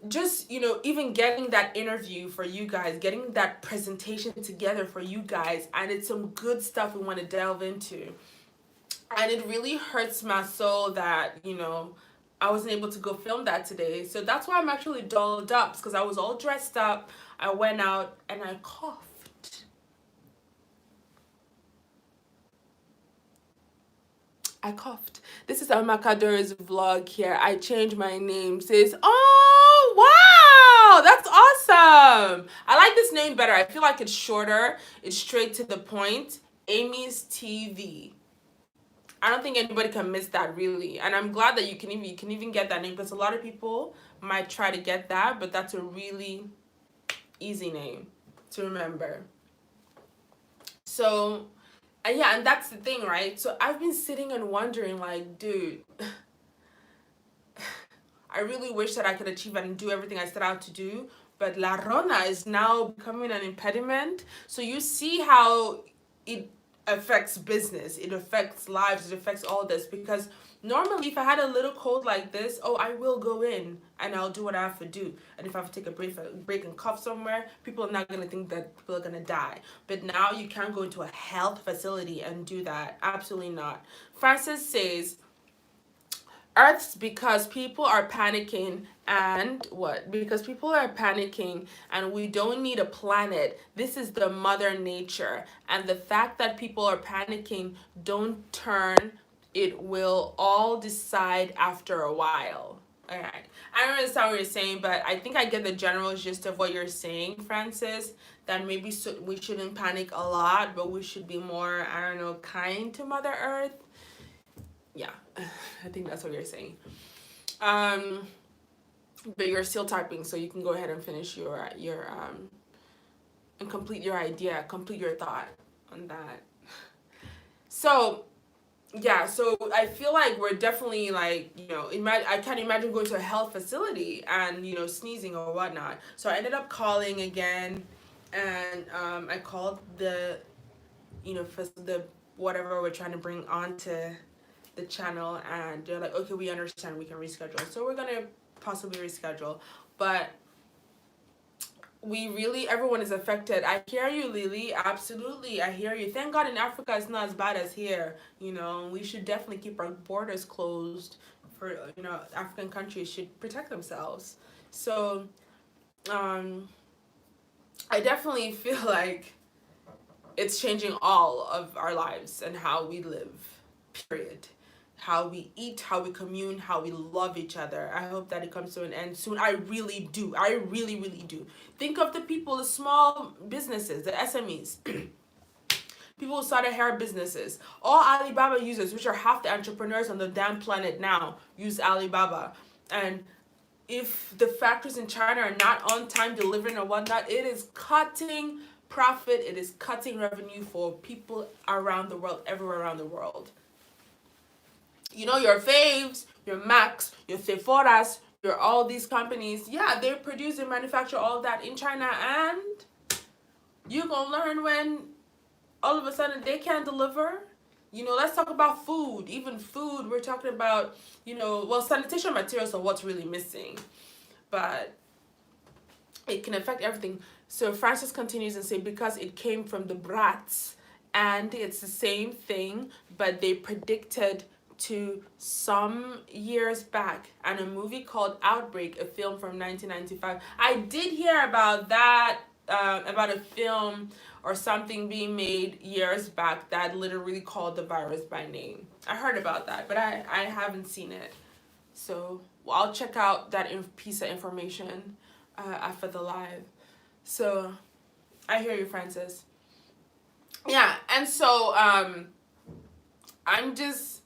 just, you know, even getting that interview for you guys, getting that presentation together for you guys, and it's some good stuff we want to delve into. And it really hurts my soul that, you know, I wasn't able to go film that today. So that's why I'm actually dolled up, because I was all dressed up. I went out and I coughed. I coughed. This is Amakador's vlog here. I changed my name. Says, oh, wow, that's awesome. I like this name better. I feel like it's shorter. It's straight to the point. Amy's TV. I don't think anybody can miss that, really. And I'm glad that you can even get that name, because a lot of people might try to get that, but that's a really easy name to remember. So, and yeah, and that's the thing, right? So I've been sitting and wondering, like, dude, I really wish that I could achieve and do everything I set out to do, but La Rona is now becoming an impediment. So you see how it affects business, it affects lives, it affects all this, because normally if I had a little cold like this, oh, I will go in and I'll do what I have to do. And if I have to take a break and cough somewhere, people are not going to think that people are going to die. But now you can't go into a health facility and do that. Absolutely not. Francis says, Earth's because people are panicking, and what? Because people are panicking and we don't need a planet. This is the mother nature. And the fact that people are panicking, don't turn, it will all decide after a while. All right. I don't understand what you're saying, but I think I get the general gist of what you're saying, Francis. That maybe we shouldn't panic a lot, but we should be more, I don't know, kind to Mother Earth. Yeah, I think that's what you're saying. But you're still typing, so you can go ahead and finish your and complete your idea, complete your thought on that. So yeah, so I feel like we're definitely, like, you know, I can't imagine going to a health facility and, you know, sneezing or whatnot. So I ended up calling again, and I called the, you know, for the whatever we're trying to bring onto the channel, and they're like, okay, we understand, we can reschedule. So we're gonna possibly reschedule, but everyone is affected. I hear you, Lily. Absolutely, I hear you. Thank God in Africa it's not as bad as here. You know, we should definitely keep our borders closed. For, you know, African countries should protect themselves. So I definitely feel like it's changing all of our lives and how we live, period. How we eat, how we commune, how we love each other. I hope that it comes to an end soon. I really do. I really, really do. Think of the people, the small businesses, the SMEs. People who started hair businesses. All Alibaba users, which are half the entrepreneurs on the damn planet now, use Alibaba. And if the factories in China are not on time delivering or whatnot, it is cutting profit, it is cutting revenue for people around the world, everywhere around the world. You know, your faves, your Macs, your Sephora's, your all these companies, yeah, they produce and manufacture all that in China, and you're gonna learn when all of a sudden they can't deliver. You know, let's talk about food. Even food, we're talking about, you know, well, sanitation materials are what's really missing, but it can affect everything. So Francis continues and say, because it came from the brats, and it's the same thing, but they predicted to some years back, and a movie called Outbreak, a film from 1995. I did hear about that, about a film or something being made years back that literally called the virus by name. I heard about that, but I haven't seen it. So I'll check out that piece of information after the live. So I hear you, Francis. Yeah, and so I'm just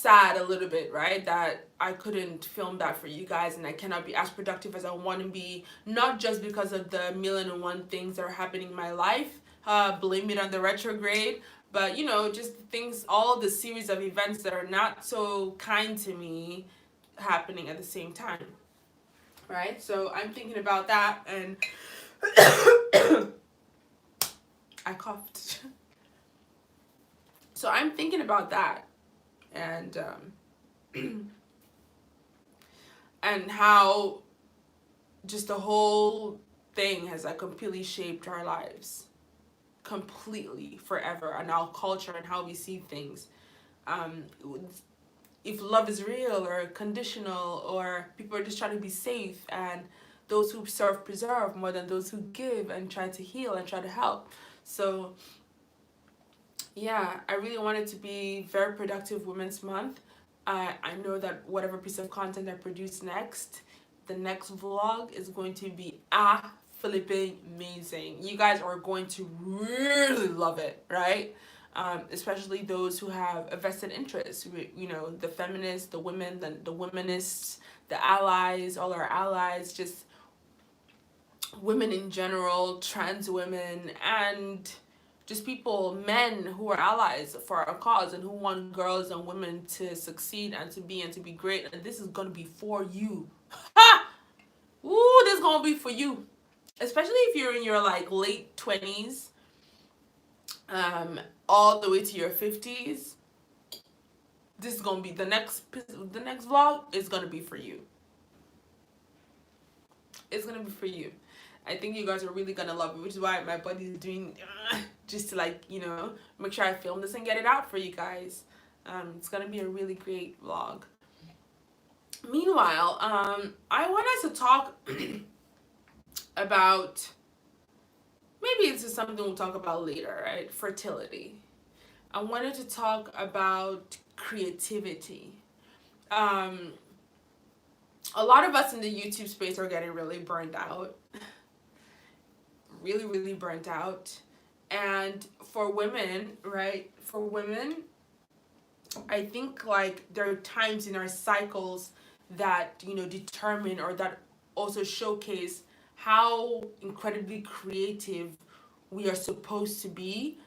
sad a little bit, right? That I couldn't film that for you guys and I cannot be as productive as I want to be, not just because of the million and one things that are happening in my life, blame it on the retrograde, but you know, just things, all the series of events that are not so kind to me happening at the same time, right? So I'm thinking about that, and I coughed. So I'm thinking about that, and and how just the whole thing has like completely shaped our lives, completely, forever, and our culture and how we see things. Um, if love is real or conditional, or people are just trying to be safe, and those who serve preserve more than those who give and try to heal and try to help. So yeah, I really want it to be very productive Women's Month. I know that whatever piece of content I produce next, the next vlog is going to be flipping amazing. You guys are going to really love it, right? Especially those who have a vested interest. You know, the feminists, the women, the womanists, the allies, all our allies, just women in general, trans women, and just people, men who are allies for our cause and who want girls and women to succeed and to be great. And this is gonna be for you. Ha! Ooh, this is gonna be for you. Especially if you're in your like late 20s, all the way to your 50s. This is gonna be the next vlog is gonna be for you. It's gonna be for you. I think you guys are really gonna love it, which is why my buddy is doing just to, like, you know, make sure I film this and get it out for you guys. It's gonna be a really great vlog. Meanwhile, I want us to talk about, maybe this is something we'll talk about later, right? Fertility. I wanted to talk about creativity. A lot of us in the YouTube space are getting really burned out. Really burnt out. And for women, right? For women, I think like there are times in our cycles that, you know, determine or that also showcase how incredibly creative we are supposed to be,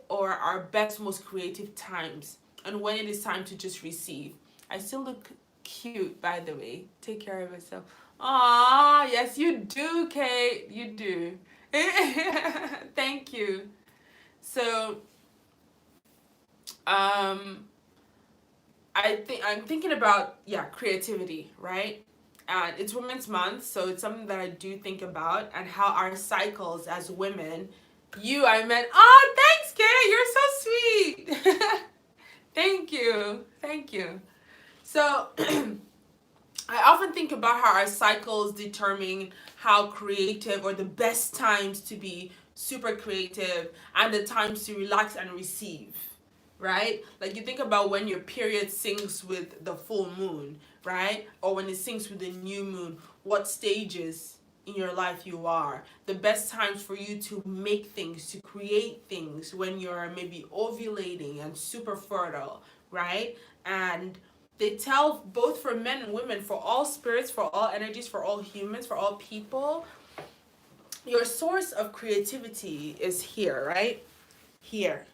or our best, most creative times, and when it is time to just receive. I still look cute, by the way. Take care of yourself. Ah, yes, you do, Kate. You do. Thank you. So, I'm thinking about, yeah, creativity, right? And it's Women's Month, so it's something that I do think about, and how our cycles as women. I meant, oh, thanks, Kate. You're so sweet. Thank you. So, I often think about how our cycles determine how creative, or the best times to be super creative and the times to relax and receive, right? Like you think about when your period syncs with the full moon, right? Or when it syncs with the new moon, what stages in your life you are. The best times for you to make things, to create things, when you're maybe ovulating and super fertile, right? And they tell, both for men and women, for all spirits, for all energies, for all humans, for all people, your source of creativity is here, right? Here.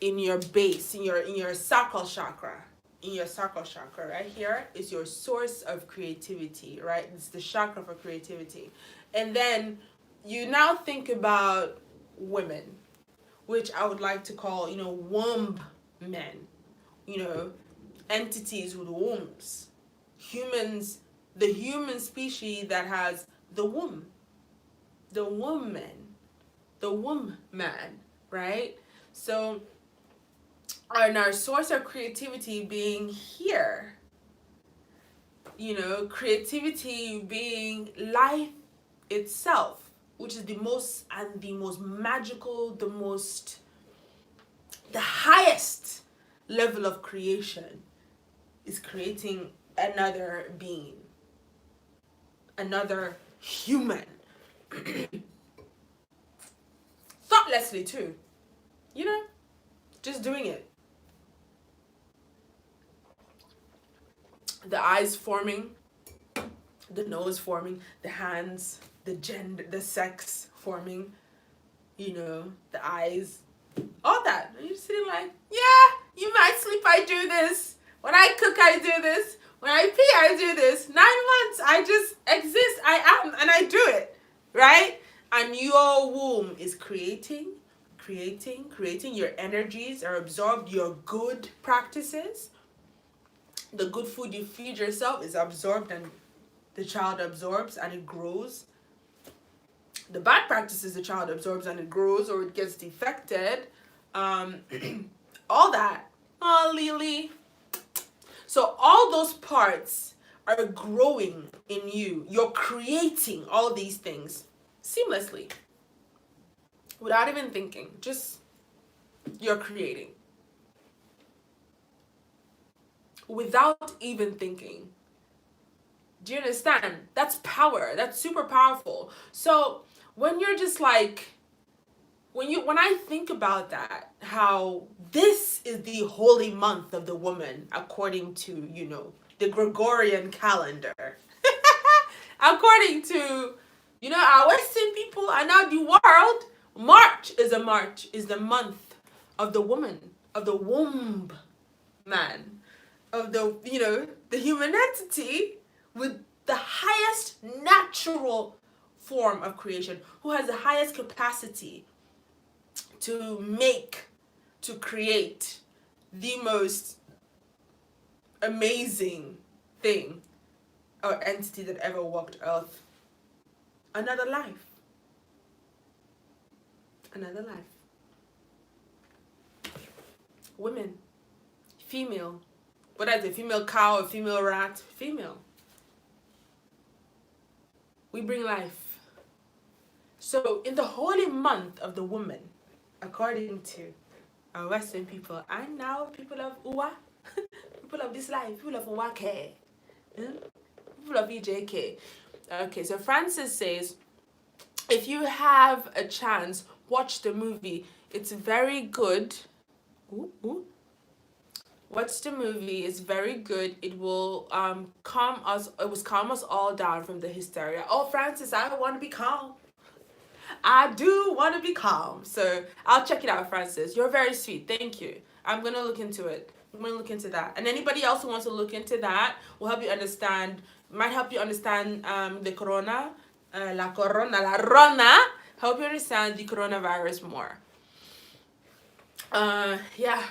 In your base, in your sacral chakra. In your sacral chakra, right here is your source of creativity, right? It's the chakra for creativity. And then you now think about women, which I would like to call, you know, womb men, you know, entities with wombs. Humans, the human species that has the womb. The woman. The womb man, right? So, and our source of creativity being here. You know, creativity being life itself, which is the most magical, the highest level of creation, is creating another being, another human. Thoughtlessly too, you know, just doing it. the eyes forming, the nose forming, the hands, the gender, the sex forming, the eyes, all that. And you're sitting like, yeah, you might sleep, I do this. When I cook, I do this. When I pee, I do this. 9 months, I just exist. I am, and I do it, right? And your womb is creating. Your energies are absorbed. Your good practices, the good food you feed yourself is absorbed, and the child absorbs and it grows. The bad practices the child absorbs and it grows or it gets defected. All that. Oh, Lily. So all those parts are growing in you. You're creating all these things seamlessly without even thinking. Just you're creating without even thinking. Do you understand? That's power. That's super powerful. So when you're just like, when I think about that, how this is the holy month of the woman according to, the Gregorian calendar. According to, our Western people and now the world, March is the month of the woman, of the womb man, of the, the human entity with the highest natural form of creation, who has the highest capacity to create the most amazing thing or entity that ever walked earth. Another life. Women. Female. Whether it's a female cow, a female rat, female. We bring life. So in the holy month of the woman, according to our Western people, and now people of Uwa, people of this life, people of Uwake, people of EJK. Okay, so Francis says, if you have a chance, watch the movie. It's very good. Watch the movie. It's very good. It will calm us all down from the hysteria. Oh, Francis, I want to be calm. I do want to be calm. So I'll check it out, Francis. You're very sweet. Thank you. I'm going to look into it. I'm going to look into that. And anybody else who wants to look into that will help you understand, might help you understand the Corona, la RONA, help you understand the coronavirus more. Yeah.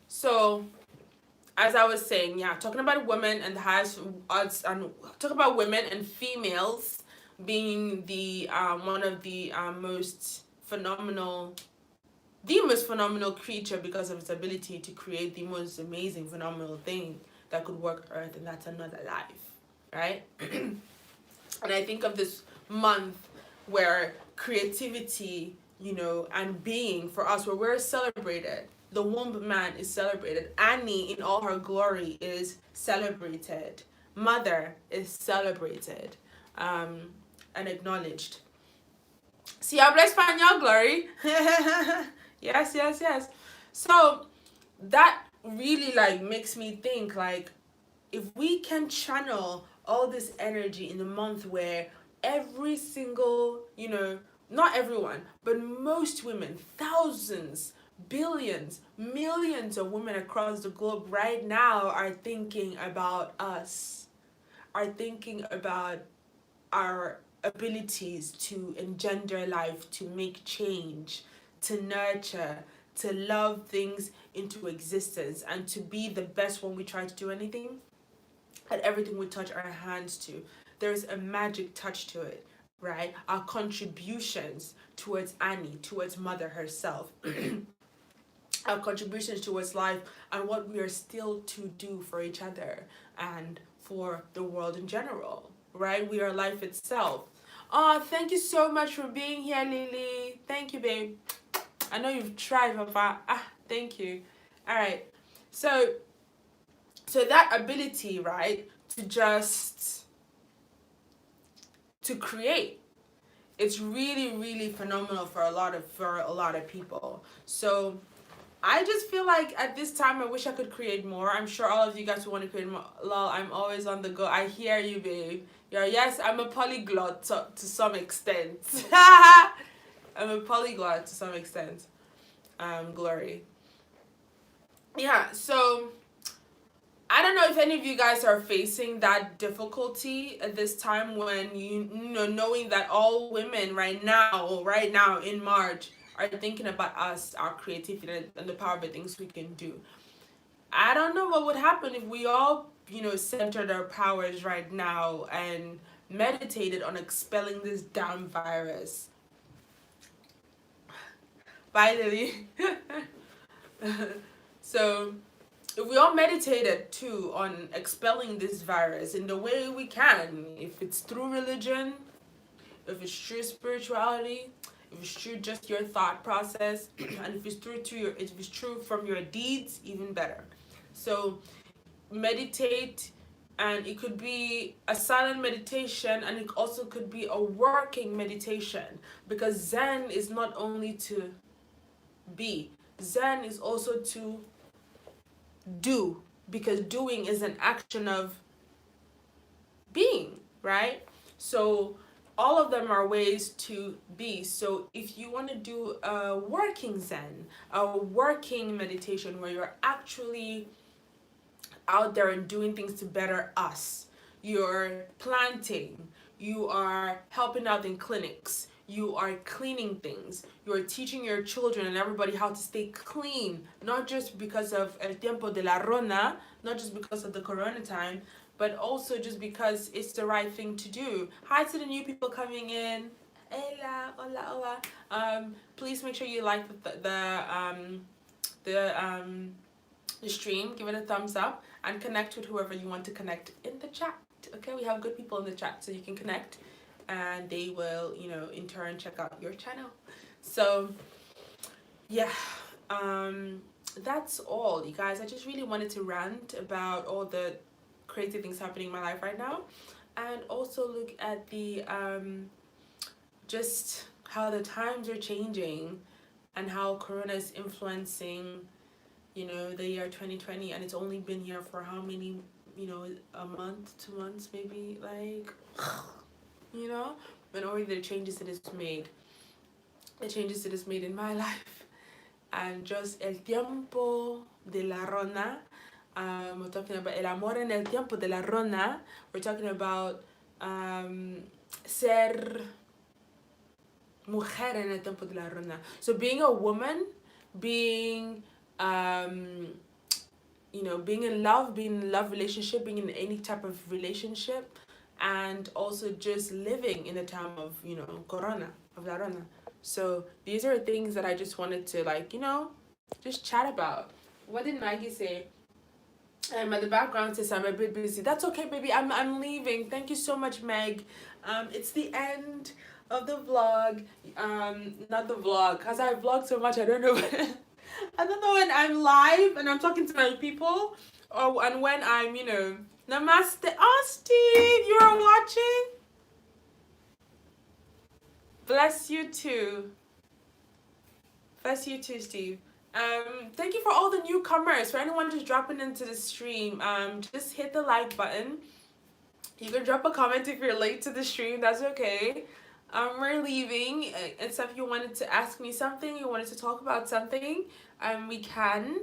So, as I was saying, yeah, talking about women and the highest odds, and talking about women and females being the one of the most phenomenal creature because of its ability to create the most amazing, phenomenal thing that could work Earth, and that's another life, right? And I think of this month where creativity, and being for us, where we're celebrated. The womb man is celebrated. Annie in all her glory is celebrated. Mother is celebrated, and acknowledged. Si habla español, Glory. Yes. So that really makes me think if we can channel all this energy in the month where every single, not everyone, but most women, thousands, billions, millions of women across the globe right now are thinking about us, are thinking about our abilities to engender life, to make change, to nurture, to love things into existence, and to be the best when we try to do anything, and everything we touch our hands to. There's a magic touch to it, right? Our contributions towards Annie, towards Mother herself, our contributions towards life, and what we are still to do for each other and for the world in general, right? We are life itself. Oh, thank you so much for being here, Lily. Thank you, babe. I know you've tried, Papa. Thank you. All right. So that ability, right, to create, it's really, really phenomenal for a lot of people. So I just feel like at this time I wish I could create more. I'm sure all of you guys want to create more. Lol, I'm always on the go. I hear you, babe. Yeah, yes, I'm a polyglot to some extent. I'm a polyglot to some extent. Glory. Yeah, so I don't know if any of you guys are facing that difficulty at this time when you know knowing that all women right now in March are thinking about us, our creativity and the power of the things we can do. I don't know what would happen if we all, centered our powers right now and meditated on expelling this damn virus. Finally. So if we all meditated too on expelling this virus in the way we can, if it's through religion, if it's true spirituality, if it's true just your thought process, and if it's true from your deeds, even better. So meditate, and it could be a silent meditation, and it also could be a working meditation, because Zen is not only to be, Zen is also to do, because doing is an action of being, right? So all of them are ways to be. So if you want to do a working Zen, a working meditation where you're actually out there and doing things to better us, you're planting, you are helping out in clinics, you are cleaning things, you are teaching your children and everybody how to stay clean, not just because of el tiempo de la RONA, not just because of the Corona time, but also just because it's the right thing to do. Hi to the new people coming in. Hola, hola, hola. Please make sure you like the stream, give it a thumbs up, and connect with whoever you want to connect in the chat. Okay, we have good people in the chat, so you can connect and they will, in turn check out your channel. So yeah, that's all, you guys. I just really wanted to rant about all the crazy things happening in my life right now, and also look at the just how the times are changing and how Corona is influencing the year 2020, and it's only been here for how many, a month, 2 months, maybe, like, but already the changes it has made in my life, and just el tiempo de la Rona. We're talking about el amor en el tiempo de la Rona. We're talking about ser mujer en el tiempo de la Rona. So being a woman, being being in love relationship, being in any type of relationship, and also just living in the time of Corona, of la Rona. So these are things that I just wanted to just chat about. What did Maggie say? At the background says I'm a bit busy. That's okay, baby. I'm leaving. Thank you so much, Meg. It's the end of the vlog. Not the vlog, because I vlog so much. I don't know. I don't know when I'm live and I'm talking to my people, and when I'm namaste. Oh, Steve, you're watching. Bless you too. Bless you too, Steve. Thank you for all the newcomers. For anyone just dropping into the stream, just hit the like button. You can drop a comment if you're late to the stream. That's okay. We're leaving. And so if you wanted to ask me something, you wanted to talk about something, we can.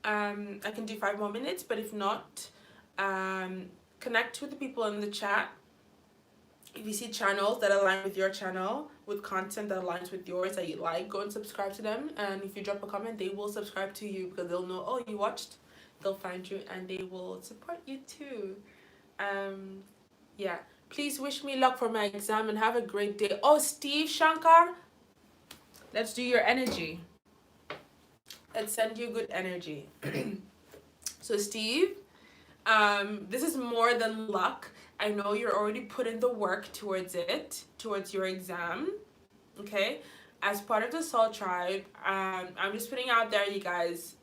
I can do 5 more minutes, but if not, connect with the people in the chat. If you see channels that align with your channel, with content that aligns with yours that you like, go and subscribe to them. And if you drop a comment, they will subscribe to you, because they'll know, oh, you watched. They'll find you and they will support you too. Yeah. Please wish me luck for my exam and have a great day. Oh, Steve Shankar, let's do your energy. Let's send you good energy. So Steve, this is more than luck. I know you're already putting the work towards your exam, okay? As part of the Soul Tribe, I'm just putting out there, you guys,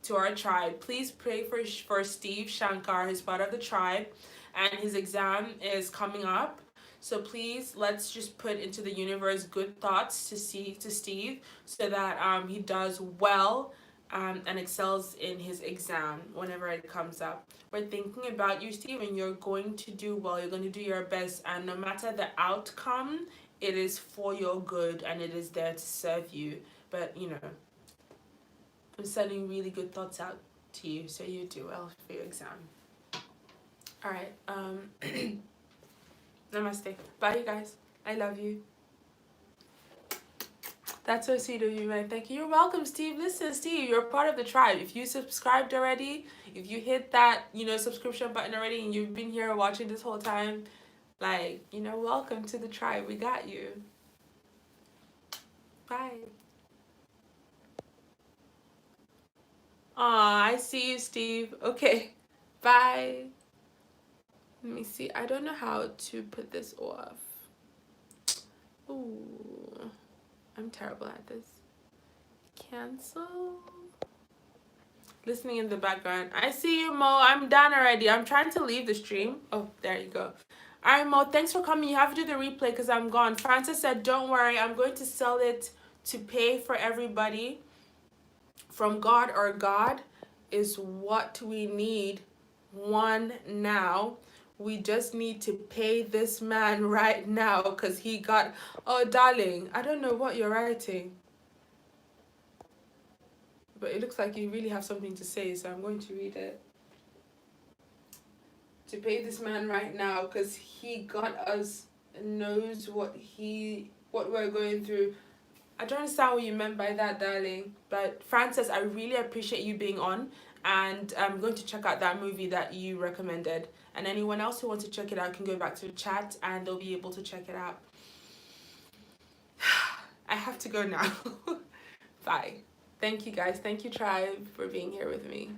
to our tribe, please pray for Steve Shankar, who's part of the tribe, and his exam is coming up. So please, let's just put into the universe good thoughts to Steve, so that he does well, and excels in his exam whenever it comes up. We're thinking about you, Steven. You're going to do well. You're going to do your best, and no matter the outcome, it is for your good and it is there to serve you. But you know, I'm sending really good thoughts out to you, so you do well for your exam. All right. Namaste. Bye, you guys. I love you. That's so sweet of you, man. Thank you. You're welcome, Steve. Listen, Steve, you're part of the tribe. If you subscribed already, if you hit that, subscription button already and you've been here watching this whole time, like, welcome to the tribe. We got you. Bye. Aw, I see you, Steve. Okay. Bye. Let me see. I don't know how to put this off. Ooh. I'm terrible at this. Cancel. Listening in the background. I see you, Mo. I'm done already. I'm trying to leave the stream. Oh, there you go. All right, Mo. Thanks for coming. You have to do the replay because I'm gone. Francis said, don't worry. I'm going to sell it to pay for everybody. From God or God is what we need. One now. We just need to pay this man right now because he got... Oh, darling. I don't know what you're writing. But it looks like you really have something to say, so I'm going to read it. To pay this man right now because he got us, knows what we're going through. I don't understand what you meant by that, darling. But Frances, I really appreciate you being on, and I'm going to check out that movie that you recommended. And anyone else who wants to check it out can go back to the chat and they'll be able to check it out. I have to go now. Bye. Thank you guys. Thank you, tribe, for being here with me.